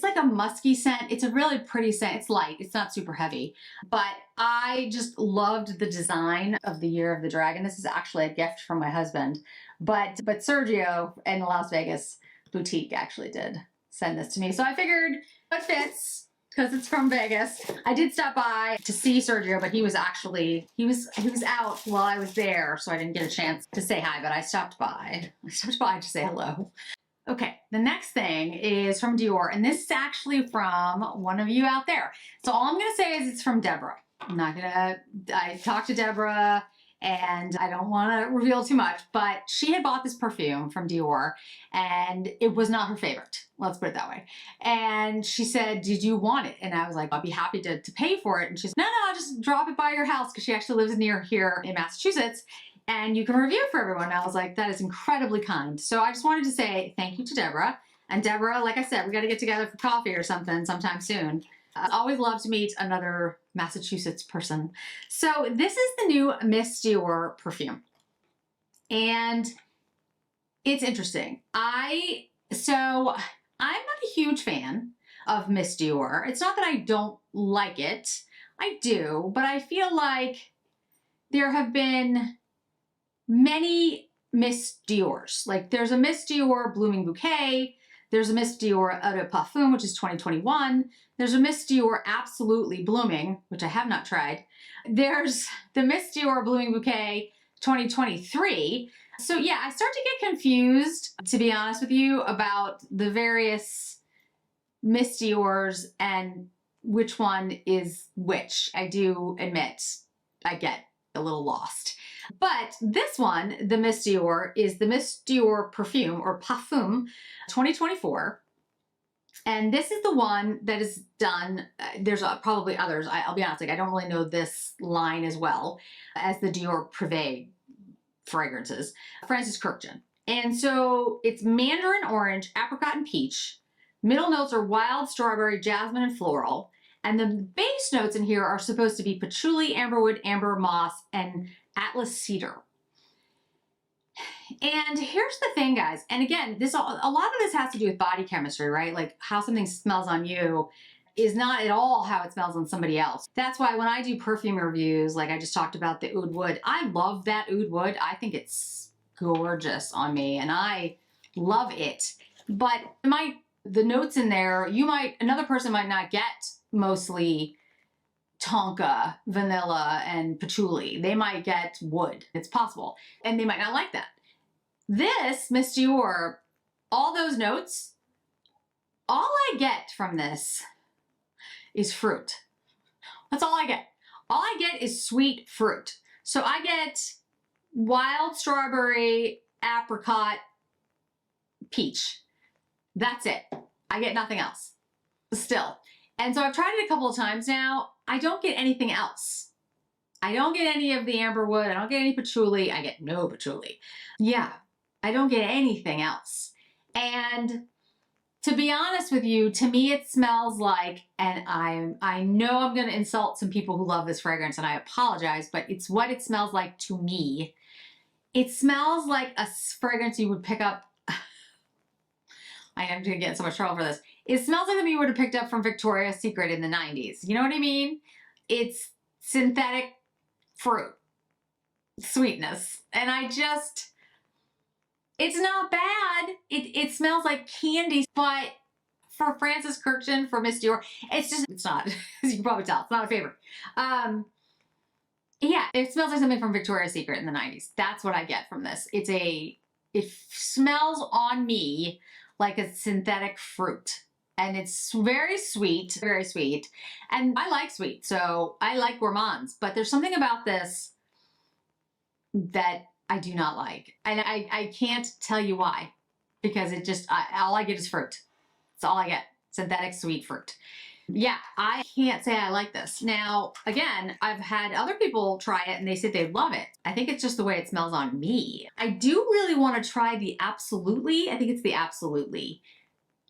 like a musky scent. It's a really pretty scent. It's light. It's not super heavy. But I just loved the design of the Year of the Dragon. This is actually a gift from my husband. But Sergio in the Las Vegas boutique actually did send this to me. So I figured it fits because it's from Vegas. I did stop by to see Sergio, but he was out while I was there, so I didn't get a chance to say hi, but I stopped by. I stopped by to say hello. Okay, the next thing is from Dior, and this is actually from one of you out there. So all I'm gonna say is it's from Deborah. I talked to Deborah, and I don't want to reveal too much, but she had bought this perfume from Dior, and it was not her favorite. Let's put it that way. And she said, did you want it? And I was like, I'll be happy to pay for it. And she's, no, I'll just drop it by your house, because she actually lives near here in Massachusetts, and you can review for everyone. And I was like, that is incredibly kind. So I just wanted to say thank you to Deborah. And Deborah, like I said, we got to get together for coffee or something sometime soon. I always love to meet another Massachusetts person. So this is the new Miss Dior perfume. And it's interesting. I'm not a huge fan of Miss Dior. It's not that I don't like it. I do, but I feel like there have been many Miss Diors. Like there's a Miss Dior Blooming Bouquet. There's a Miss Dior Eau de Parfum, which is 2021. There's a Miss Dior Absolutely Blooming, which I have not tried. There's the Miss Dior Blooming Bouquet 2023. So yeah, I start to get confused, to be honest with you, about the various Miss Diors and which one is which. I do admit I get a little lost. But this one, the Miss Dior, is the Miss Dior Perfume or Parfum 2024. And this is the one that is done, there's probably others, I'll be honest, like I don't really know this line as well as the Dior Privé fragrances, Francis Kurkdjian. And so it's mandarin orange, apricot, and peach. Middle notes are wild strawberry, jasmine, and floral. And the base notes in here are supposed to be patchouli, amberwood, amber, moss, and Atlas cedar. And here's the thing, guys. And again, a lot of this has to do with body chemistry, right? Like how something smells on you is not at all how it smells on somebody else. That's why when I do perfume reviews, like I just talked about the Oud Wood, I love that Oud Wood. I think it's gorgeous on me and I love it. But my the notes in there, another person might not get mostly tonka, vanilla, and patchouli. They might get wood. It's possible. And they might not like that. This, Miss Dior, all those notes, all I get from this is fruit. That's all I get. All I get is sweet fruit. So I get wild strawberry, apricot, peach. That's it. I get nothing else still. And so I've tried it a couple of times now. I don't get anything else. I don't get any of the amberwood. I don't get any patchouli. I get no patchouli. Yeah, I don't get anything else. And to be honest with you, to me it smells like, and I know I'm going to insult some people who love this fragrance, and I apologize, but it's what it smells like to me. It smells like a fragrance you would pick up. I am going to get in so much trouble for this. It smells like something you would have picked up from Victoria's Secret in the 90s. You know what I mean? It's synthetic fruit sweetness. And it's not bad. It smells like candy, but for Frances Kirkton, for Miss Dior, it's not, as you can probably tell, it's not a favorite. Yeah, it smells like something from Victoria's Secret in the 90s. That's what I get from this. It smells on me like a synthetic fruit. And it's very sweet, very sweet. And I like sweet, so I like gourmands. But there's something about this that I do not like. And I can't tell you why. Because all I get is fruit. That's all I get. Synthetic sweet fruit. Yeah, I can't say I like this. Now, again, I've had other people try it and they say they love it. I think it's just the way it smells on me. I do really want to try the Absolutely. I think it's the Absolutely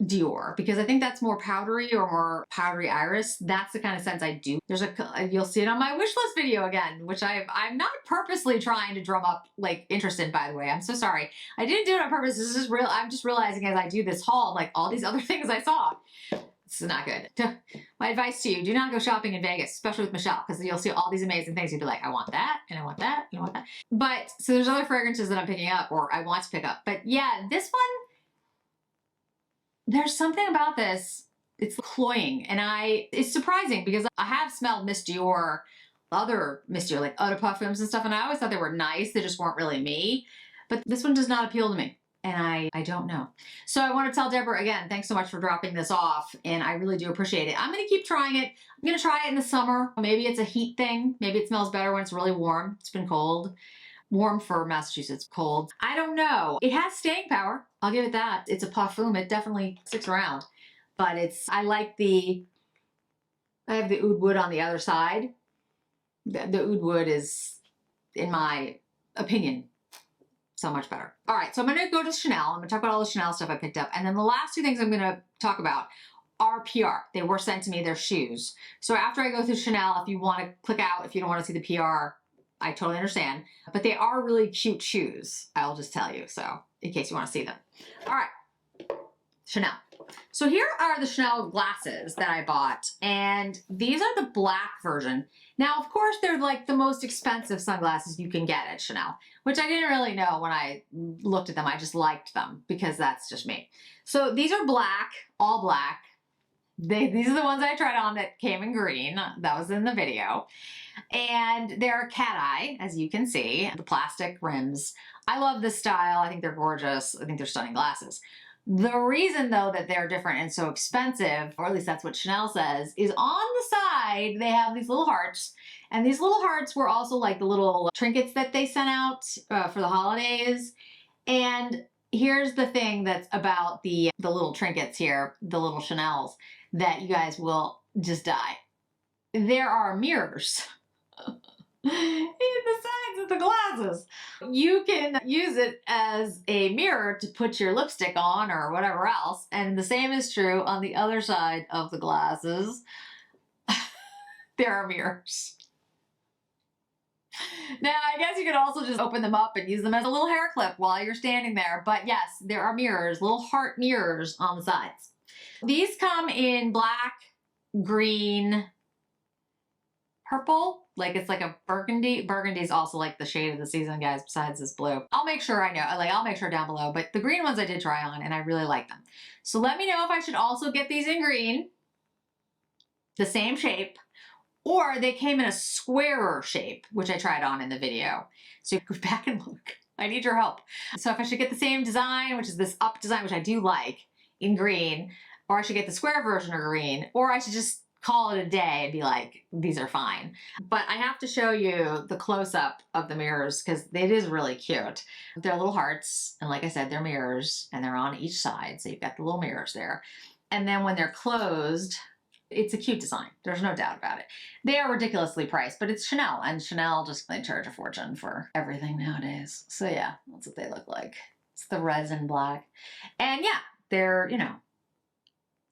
Dior, because I think that's more powdery or more powdery iris. That's the kind of scents I do. You'll see it on my wish list video again, which I'm not purposely trying to drum up like interest in, by the way. I'm so sorry. I didn't do it on purpose. This is real. I'm just realizing as I do this haul, like all these other things I saw. This is not good. My advice to you, do not go shopping in Vegas, especially with Michelle, because you'll see all these amazing things. You'll be like, I want that, and I want that, and I want that. But, so there's other fragrances that I'm picking up, or I want to pick up. But yeah, this one, there's something about this, it's cloying, and it's surprising because I have smelled Miss Dior, other Miss Dior, like Eau de Parfums and stuff, and I always thought they were nice, they just weren't really me. But this one does not appeal to me. And I don't know. So I want to tell Deborah again, thanks so much for dropping this off. And I really do appreciate it. I'm going to keep trying it. I'm going to try it in the summer. Maybe it's a heat thing. Maybe it smells better when it's really warm. It's been cold. Warm for Massachusetts, cold. I don't know. It has staying power. I'll give it that. It's a parfum. It definitely sticks around. But I have the oud wood on the other side. The oud wood is, in my opinion, so much better. All right, so I'm going to go to Chanel. I'm going to talk about all the Chanel stuff I picked up. And then the last two things I'm going to talk about are PR. They were sent to me, they're shoes. So after I go through Chanel, if you want to click out, if you don't want to see the PR, I totally understand. But they are really cute shoes, I'll just tell you. So in case you want to see them. All right, Chanel. So here are the Chanel glasses that I bought. And these are the black version. Now, of course, they're like the most expensive sunglasses you can get at Chanel, which I didn't really know when I looked at them. I just liked them because that's just me. So these are black, all black. These are the ones I tried on that came in green. That was in the video. And they're cat eye, as you can see, the plastic rims. I love this style. I think they're gorgeous. I think they're stunning glasses. The reason, though, that they're different and so expensive, or at least that's what Chanel says, is on the side, they have these little hearts. And these little hearts were also like the little trinkets that they sent out for the holidays. And here's the thing that's about the little trinkets here, the little Chanels, that you guys will just die. There are mirrors in the sides of the glasses. You can use it as a mirror to put your lipstick on or whatever else. And the same is true on the other side of the glasses. There are mirrors. Now, I guess you could also just open them up and use them as a little hair clip while you're standing there. But yes, there are mirrors, little heart mirrors on the sides. These come in black, green, purple, Like it's like a burgundy. Burgundy is also like the shade of the season, guys, besides this blue. I'll make sure I know, like I'll make sure down below, but the green ones I did try on and I really like them. So let me know if I should also get these in green, the same shape, or they came in a squarer shape, which I tried on in the video. So you go back and look. I need your help. So if I should get the same design, which is this up design, which I do like, in green, or I should get the square version of green, or I should just call it a day and be like, these are fine. But I have to show you the close-up of the mirrors because it is really cute. They're little hearts, and like I said, they're mirrors, and they're on each side, so you've got the little mirrors there. And then when they're closed, it's a cute design. There's no doubt about it. They are ridiculously priced, but it's Chanel, and Chanel just, they charge a fortune for everything nowadays. So yeah, that's what they look like. It's the resin black. And yeah, they're, you know,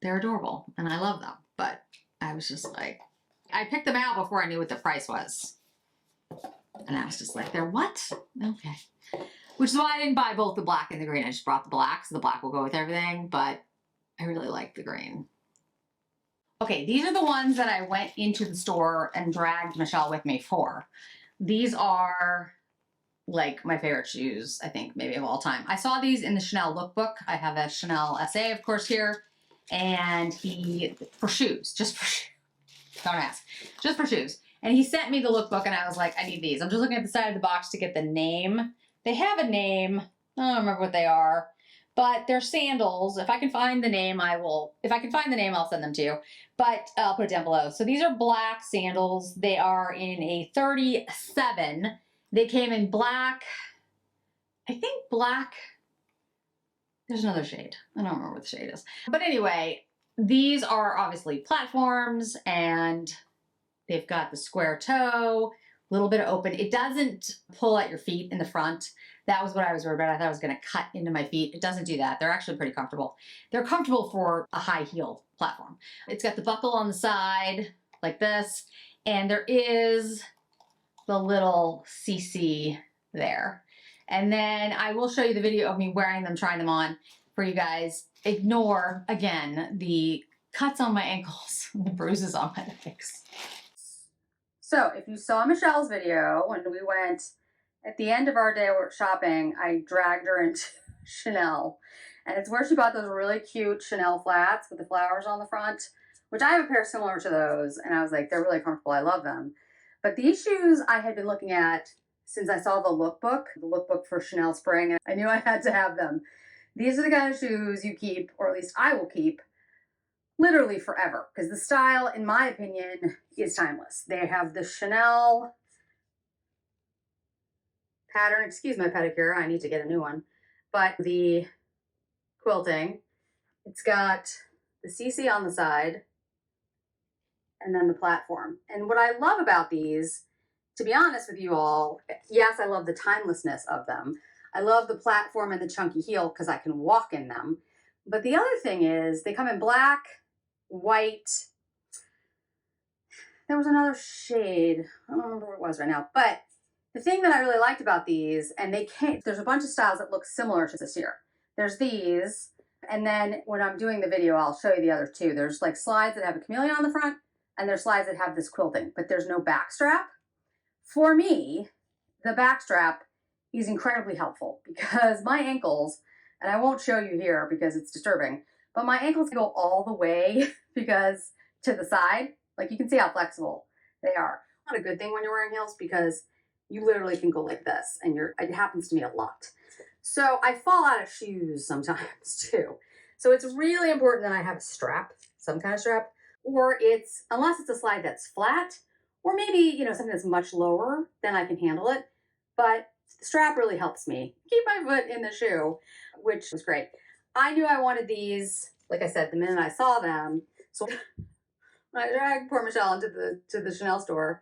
they're adorable, and I love them, but I was just like, I picked them out before I knew what the price was. And I was just like, they're what? Okay. Which is why I didn't buy both the black and the green. I just brought the black, so the black will go with everything, but I really like the green. Okay, these are the ones that I went into the store and dragged Michelle with me for. These are like my favorite shoes, I think, maybe of all time. I saw these in the Chanel lookbook. I have a Chanel SA, of course, here. And for shoes, just for shoes. Don't ask. Just for shoes. And he sent me the lookbook and I was like, I need these. I'm just looking at the side of the box to get the name. They have a name. I don't remember what they are. But they're sandals. If I can find the name, I will. If I can find the name, I'll send them to you. But I'll put it down below. So these are black sandals. They are in a 37. They came in black. I think black. There's another shade. I don't remember what the shade is. But anyway, these are obviously platforms and they've got the square toe, a little bit of open. It doesn't pull at your feet in the front. That was what I was worried about. I thought it was going to cut into my feet. It doesn't do that. They're actually pretty comfortable. They're comfortable for a high heel platform. It's got the buckle on the side like this, and there is the little CC there. And then I will show you the video of me wearing them, trying them on for you guys. Ignore, again, the cuts on my ankles, the bruises on my legs. So if you saw Michelle's video when we went at the end of our day shopping, I dragged her into Chanel. And it's where she bought those really cute Chanel flats with the flowers on the front, which I have a pair similar to those. And I was like, they're really comfortable. I love them. But these shoes I had been looking at since I saw the lookbook for Chanel Spring, and I knew I had to have them. These are the kind of shoes you keep, or at least I will keep, literally forever. Because the style, in my opinion, is timeless. They have the Chanel pattern. Excuse my pedicure, I need to get a new one. But the quilting, it's got the CC on the side, and then the platform. And what I love about these, to be honest with you all, yes, I love the timelessness of them. I love the platform and the chunky heel because I can walk in them. But the other thing is they come in black, white. There was another shade. I don't remember what it was right now. But the thing that I really liked about these, and there's a bunch of styles that look similar to this here. There's these. And then when I'm doing the video, I'll show you the other two. There's like slides that have a chameleon on the front, and there's slides that have this quilting, but there's no back strap. For me, the back strap is incredibly helpful because my ankles, and I won't show you here because it's disturbing, but my ankles go all the way because to the side, like you can see how flexible they are. Not a good thing when you're wearing heels because you literally can go like this, and it happens to me a lot. So I fall out of shoes sometimes too. So it's really important that I have a strap, some kind of strap, or unless it's a slide that's flat, or maybe, you know, something that's much lower, then I can handle it. But the strap really helps me keep my foot in the shoe, which was great. I knew I wanted these, like I said, the minute I saw them. So when I dragged poor Michelle into the Chanel store,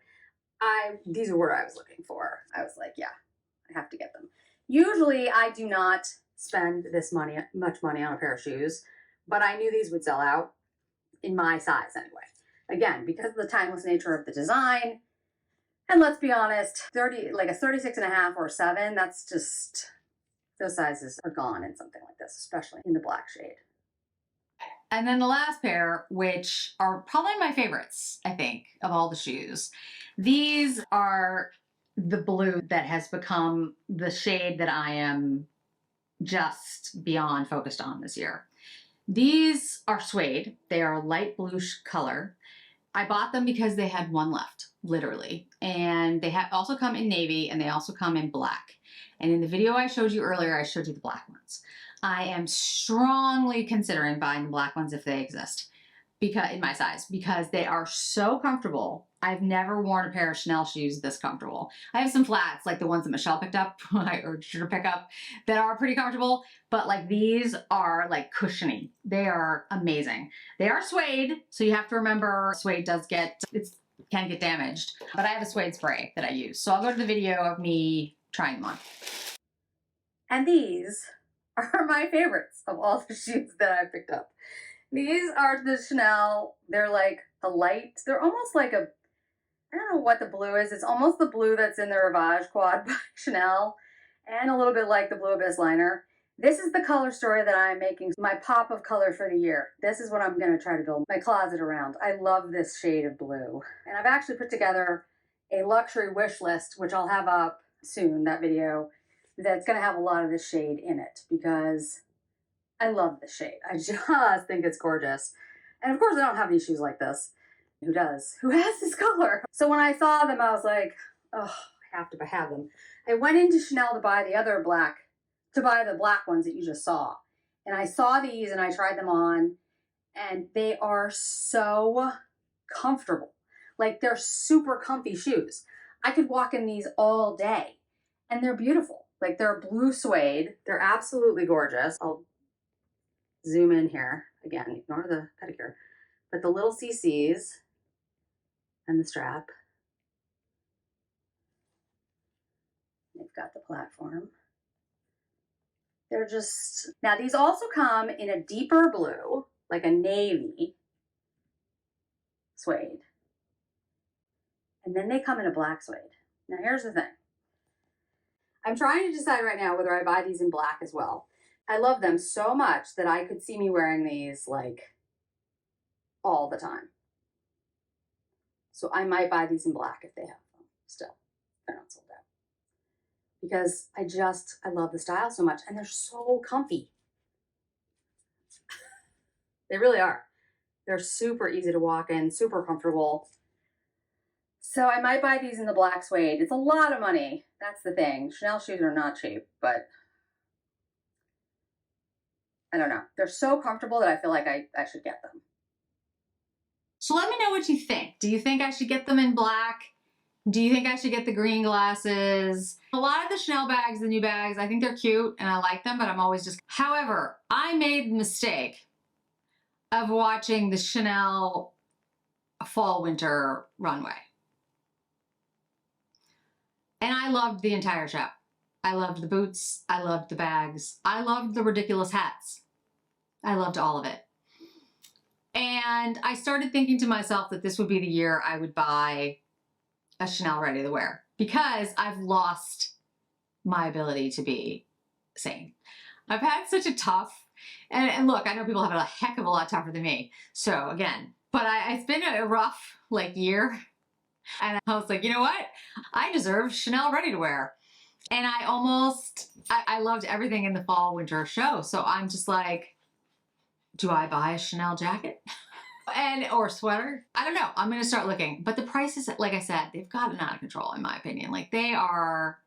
these are what I was looking for. I was like, yeah, I have to get them. Usually I do not spend much money on a pair of shoes, but I knew these would sell out in my size anyway. Again, because of the timeless nature of the design. And let's be honest, like a 36.5 or 7, that's just, those sizes are gone in something like this, especially in the black shade. And then the last pair, which are probably my favorites, I think, of all the shoes. These are the blue that has become the shade that I am just beyond focused on this year. These are suede. They are light blue color. I bought them because they had one left, literally. And they also come in navy and they also come in black. And in the video I showed you earlier, I showed you the black ones. I am strongly considering buying the black ones if they exist, because in my size, because they are so comfortable. I've never worn a pair of Chanel shoes this comfortable. I have some flats, like the ones that Michelle picked up, I urged her to pick up, that are pretty comfortable, but like these are like cushiony. They are amazing. They are suede, so you have to remember suede can get damaged, but I have a suede spray that I use. So I'll go to the video of me trying them on. And these are my favorites of all the shoes that I picked up. These are the Chanel. They're like a light, they're almost like a, I don't know what the blue is. It's almost the blue that's in the Rivage Quad by Chanel, and a little bit like the Blue Abyss liner. This is the color story that I'm making my pop of color for the year. This is what I'm going to try to build my closet around. I love this shade of blue. And I've actually put together a luxury wish list, which I'll have up soon, that video, that's going to have a lot of this shade in it because I love this shade. I just think it's gorgeous. And of course I don't have any shoes like this. Who does? Who has this color? So when I saw them, I was like, oh, I have to have them. I went into Chanel to buy the black ones that you just saw. And I saw these and I tried them on and they are so comfortable. Like they're super comfy shoes. I could walk in these all day and they're beautiful. Like they're blue suede. They're absolutely gorgeous. I'll zoom in here again, ignore the pedicure, but the little CCs and the strap. They've got the platform. They're just, now these also come in a deeper blue, like a navy suede. And then they come in a black suede. Now here's the thing. I'm trying to decide right now whether I buy these in black as well. I love them so much that I could see me wearing these like all the time. So I might buy these in black if they have them still. They're not sold out. Because I love the style so much and they're so comfy. They really are. They're super easy to walk in, super comfortable. So I might buy these in the black suede. It's a lot of money. That's the thing. Chanel shoes are not cheap, but I don't know. They're so comfortable that I feel like I should get them. So let me know what you think. Do you think I should get them in black? Do you think I should get the green glasses? A lot of the Chanel bags, the new bags, I think they're cute and I like them, but I'm always just... However, I made the mistake of watching the Chanel fall-winter runway. And I loved the entire show. I loved the boots. I loved the bags. I loved the ridiculous hats. I loved all of it. And I started thinking to myself that this would be the year I would buy a Chanel ready to wear because I've lost my ability to be sane. I've had such a tough, and look, I know people have it a heck of a lot tougher than me. So again, but it's been a rough year. And I was like, you know what? I deserve Chanel ready to wear. And I loved everything in the fall winter show. So I'm just like, do I buy a Chanel jacket? or sweater? I don't know. I'm going to start looking. But the prices, like I said, they've gotten out of control in my opinion. Like they are,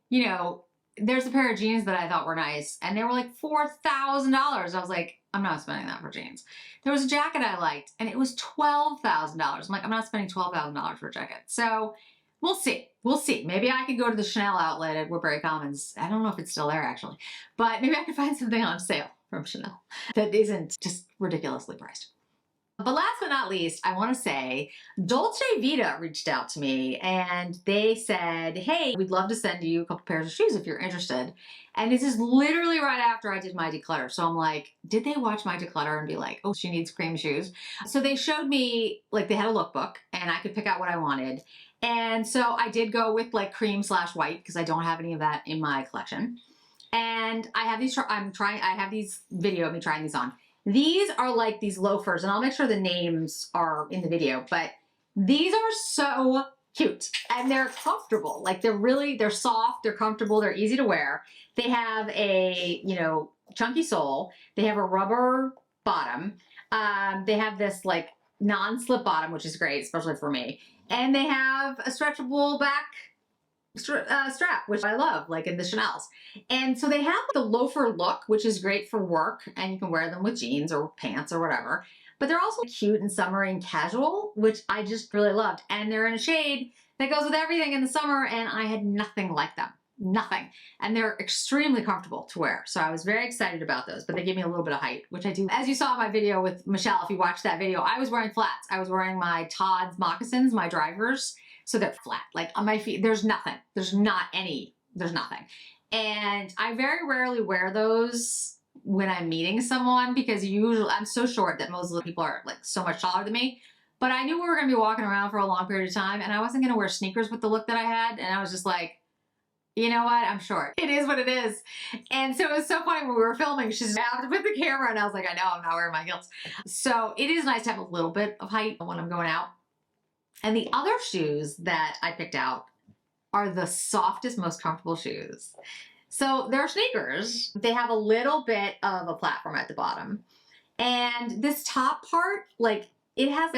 you know, there's a pair of jeans that I thought were nice and they were like $4,000. I was like, I'm not spending that for jeans. There was a jacket I liked and it was $12,000. I'm like, I'm not spending $12,000 for a jacket. So we'll see. We'll see. Maybe I could go to the Chanel outlet at Woodbury Commons. I don't know if it's still there actually, but maybe I could find something on sale from Chanel that isn't just ridiculously priced. But last but not least, I want to say Dolce Vita reached out to me and they said, hey, we'd love to send you a couple pairs of shoes if you're interested. And this is literally right after I did my declutter. So I'm like, did they watch my declutter and be like, oh, she needs cream shoes? So they showed me, like they had a lookbook and I could pick out what I wanted. And so I did go with like cream/white because I don't have any of that in my collection. And I have these, I have these video of me trying these on. These are like these loafers, and I'll make sure the names are in the video, but these are so cute and they're comfortable. Like they're soft, they're comfortable, they're easy to wear. They have a, you know, chunky sole. They have a rubber bottom. They have this like non-slip bottom, which is great, especially for me. And they have a stretchable back strap, which I love, like in the Chanel's. And so they have the loafer look, which is great for work, and you can wear them with jeans or pants or whatever. But they're also cute and summery and casual, which I just really loved. And they're in a shade that goes with everything in the summer, and I had nothing like them. Nothing. And they're extremely comfortable to wear. So I was very excited about those, but they give me a little bit of height, which I do. As you saw in my video with Michelle, if you watched that video, I was wearing flats. I was wearing my Todd's moccasins, my drivers. So they're flat, like on my feet, there's nothing. There's nothing. And I very rarely wear those when I'm meeting someone because usually I'm so short that most of the people are like so much taller than me. But I knew we were going to be walking around for a long period of time and I wasn't going to wear sneakers with the look that I had. And I was just like, you know what? I'm short. It is what it is. And so it was so funny when we were filming, she's out with the camera and I was like, I know I'm not wearing my heels. So it is nice to have a little bit of height when I'm going out. And the other shoes that I picked out are the softest, most comfortable shoes. So they're sneakers. They have a little bit of a platform at the bottom. And this top part, like it has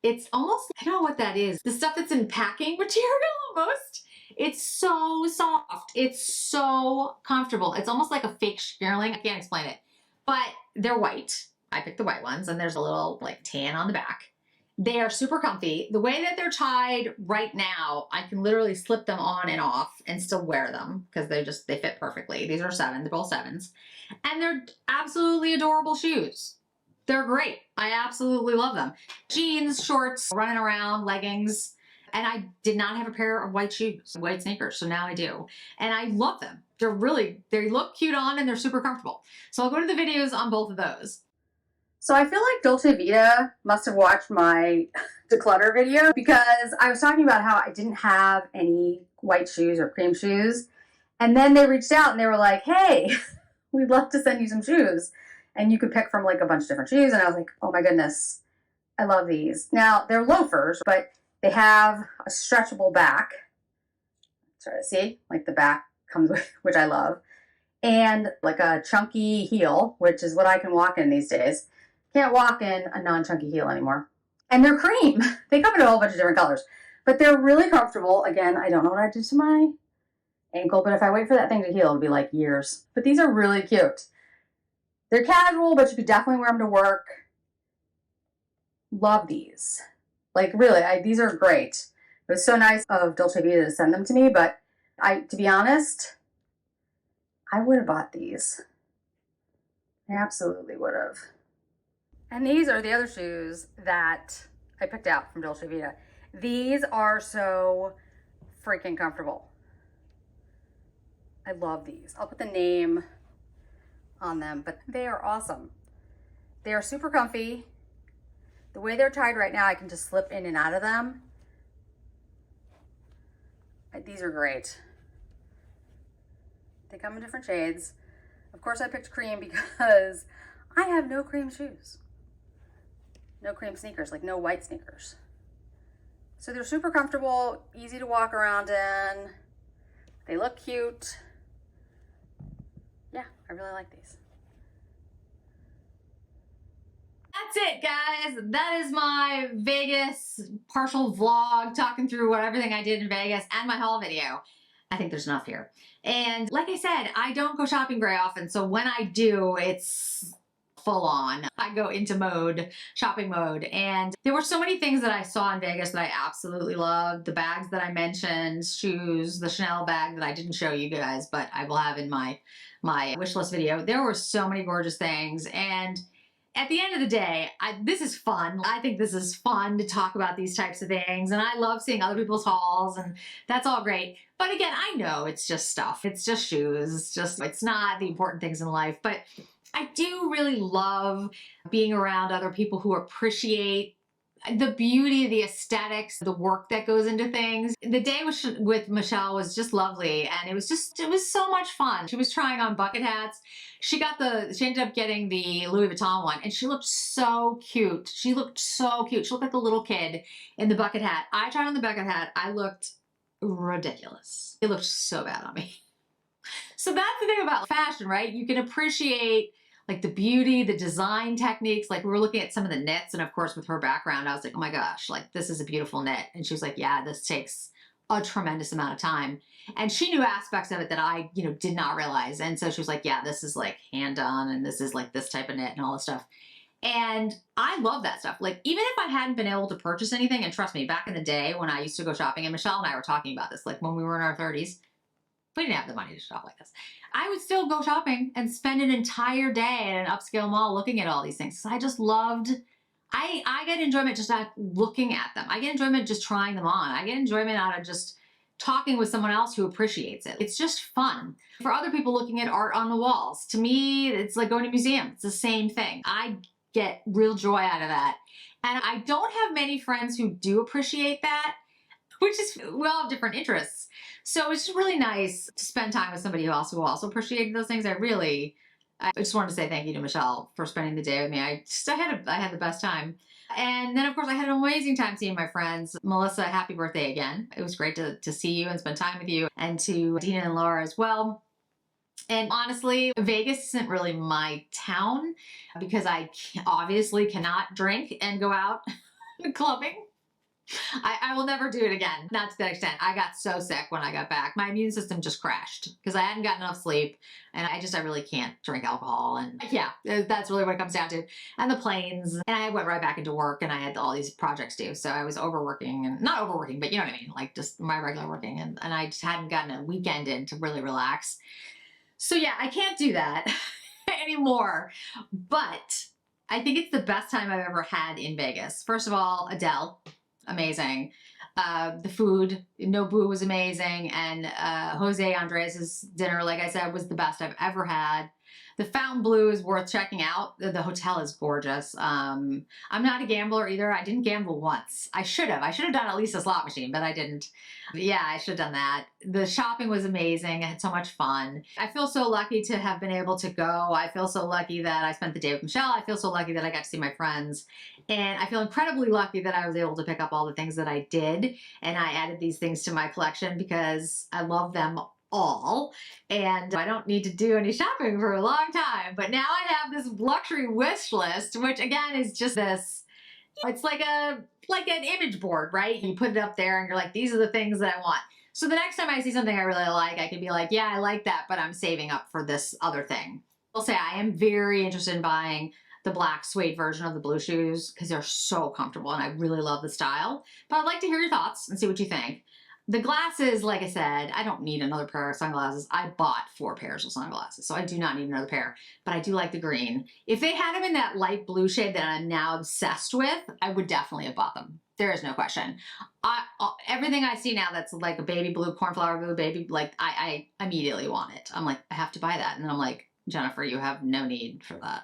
it's almost, I don't know what that is. The stuff that's in packing material almost. It's so soft. It's so comfortable. It's almost like a fake shearling. I can't explain it. But they're white. I picked the white ones and there's a little like tan on the back. They are super comfy. The way that they're tied right now, I can literally slip them on and off and still wear them because they fit perfectly. These are 7, they're both 7s. And they're absolutely adorable shoes. They're great. I absolutely love them. Jeans, shorts, running around, leggings. And I did not have a pair of white shoes, white sneakers, so now I do. And I love them. They look cute on and they're super comfortable. So I'll go to the videos on both of those. So I feel like Dolce Vita must have watched my declutter video because I was talking about how I didn't have any white shoes or cream shoes. And then they reached out and they were like, hey, we'd love to send you some shoes. And you could pick from like a bunch of different shoes. And I was like, oh my goodness, I love these. Now they're loafers, but they have a stretchable back. Try to see, like the back comes with, which I love. And like a chunky heel, which is what I can walk in these days. Can't walk in a non-chunky heel anymore. And they're cream. They come in a whole bunch of different colors. But they're really comfortable. Again, I don't know what I did to my ankle, but if I wait for that thing to heal, it'll be like years. But these are really cute. They're casual, but you could definitely wear them to work. Love these. Like really, these are great. It was so nice of Dolce Vita to send them to me, but to be honest, I would have bought these. I absolutely would have. And these are the other shoes that I picked out from Dolce Vita. These are so freaking comfortable. I love these. I'll put the name on them, but they are awesome. They are super comfy. The way they're tied right now, I can just slip in and out of them. These are great. They come in different shades. Of course, I picked cream because I have no cream shoes. No cream sneakers, like no white sneakers. So they're super comfortable, easy to walk around in. They look cute. Yeah, I really like these. That's it, guys. That is my Vegas partial vlog talking through everything I did in Vegas and my haul video. I think there's enough here. And like I said, I don't go shopping very often. So when I do, it's full on. I go into shopping mode. And there were so many things that I saw in Vegas that I absolutely loved. The bags that I mentioned, shoes, the Chanel bag that I didn't show you guys, but I will have in my wish list video. There were so many gorgeous things. And at the end of the day, this is fun. I think this is fun to talk about these types of things. And I love seeing other people's hauls and that's all great. But again, I know it's just stuff. It's just shoes. It's not the important things in life. But I do really love being around other people who appreciate the beauty, the aesthetics, the work that goes into things. The day with Michelle was just lovely, and it was so much fun. She was trying on bucket hats. She ended up getting the Louis Vuitton one, and she looked so cute. She looked so cute. She looked like a little kid in the bucket hat. I tried on the bucket hat. I looked ridiculous. It looked so bad on me. So that's the thing about fashion, right? You can appreciate like the beauty, the design techniques. Like we were looking at some of the knits, and of course with her background, I was like, oh my gosh, like this is a beautiful knit. And she was like, yeah, this takes a tremendous amount of time. And she knew aspects of it that I, did not realize. And so she was like, yeah, this is like hand done, and this is like this type of knit and all this stuff. And I love that stuff. Like, even if I hadn't been able to purchase anything, and trust me, back in the day when I used to go shopping, and Michelle and I were talking about this, like when we were in our 30s, we didn't have the money to shop like this. I would still go shopping and spend an entire day at an upscale mall looking at all these things. I just loved, I get enjoyment just out looking at them. I get enjoyment just trying them on. I get enjoyment out of just talking with someone else who appreciates it. It's just fun. For other people looking at art on the walls, to me, it's like going to a museum. It's the same thing. I get real joy out of that. And I don't have many friends who do appreciate that, which is, we all have different interests. So it's just really nice to spend time with somebody who also appreciated those things. I just wanted to say thank you to Michelle for spending the day with me. I had the best time. And then of course I had an amazing time seeing my friends. Melissa, happy birthday again. It was great to see you and spend time with you, and to Zina and Laura as well. And honestly, Vegas isn't really my town because I obviously cannot drink and go out clubbing. I will never do it again. Not to that extent. I got so sick when I got back. My immune system just crashed because I hadn't gotten enough sleep, and I really can't drink alcohol. And yeah, that's really what it comes down to. And the planes. And I went right back into work, and I had all these projects due. So I was overworking, and not overworking, but you know what I mean? Like just my regular working. And I just hadn't gotten a weekend in to really relax. So yeah, I can't do that anymore. But I think it's the best time I've ever had in Vegas. First of all, Adele. Amazing. The food, Nobu was amazing, and Jose Andres' dinner, like I said, was the best I've ever had. The Fontainebleau is worth checking out. The hotel is gorgeous. I'm not a gambler either. I didn't gamble once. I should have. I should have done at least a slot machine, but I didn't. But yeah, I should have done that. The shopping was amazing. I had so much fun. I feel so lucky to have been able to go. I feel so lucky that I spent the day with Michelle. I feel so lucky that I got to see my friends. And I feel incredibly lucky that I was able to pick up all the things that I did. And I added these things to my collection because I love them all, and I don't need to do any shopping for a long time. But now I have this luxury wish list, which again is just this, it's like an image board, right? You put it up there and you're like, these are the things that I want. So the next time I see something I really like, I can be like, yeah, I like that, but I'm saving up for this other thing. I'll say I am very interested in buying the black suede version of the blue shoes because they're so comfortable and I really love the style. But I'd like to hear your thoughts and see what you think. The glasses, like I said, I don't need another pair of sunglasses. I bought 4 pairs of sunglasses, so I do not need another pair, but I do like the green. If they had them in that light blue shade that I'm now obsessed with, I would definitely have bought them. There is no question. Everything I see now that's like a baby blue, cornflower blue, baby, like I immediately want it. I'm like, I have to buy that. And then I'm like, Jennifer, you have no need for that.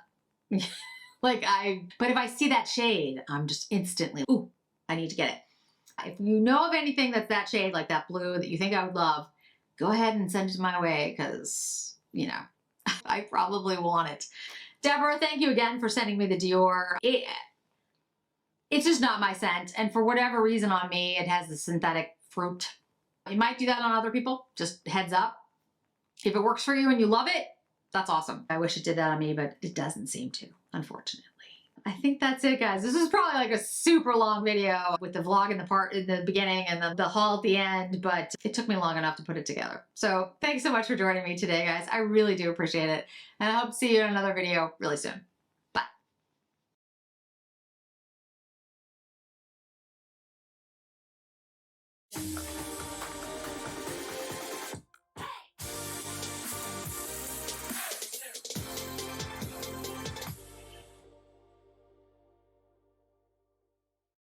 But if I see that shade, I'm just instantly, ooh, I need to get it. If you know of anything that's that shade, like that blue, that you think I would love, go ahead and send it my way because, I probably want it. Deborah, thank you again for sending me the Dior. It's just not my scent. And for whatever reason on me, it has the synthetic fruit. You might do that on other people. Just heads up. If it works for you and you love it, that's awesome. I wish it did that on me, but it doesn't seem to, unfortunately. I think that's it, guys. This is probably like a super long video with the vlog in the beginning and then the haul at the end, but it took me long enough to put it together. So thanks so much for joining me today, guys. I really do appreciate it. And I hope to see you in another video really soon. Bye.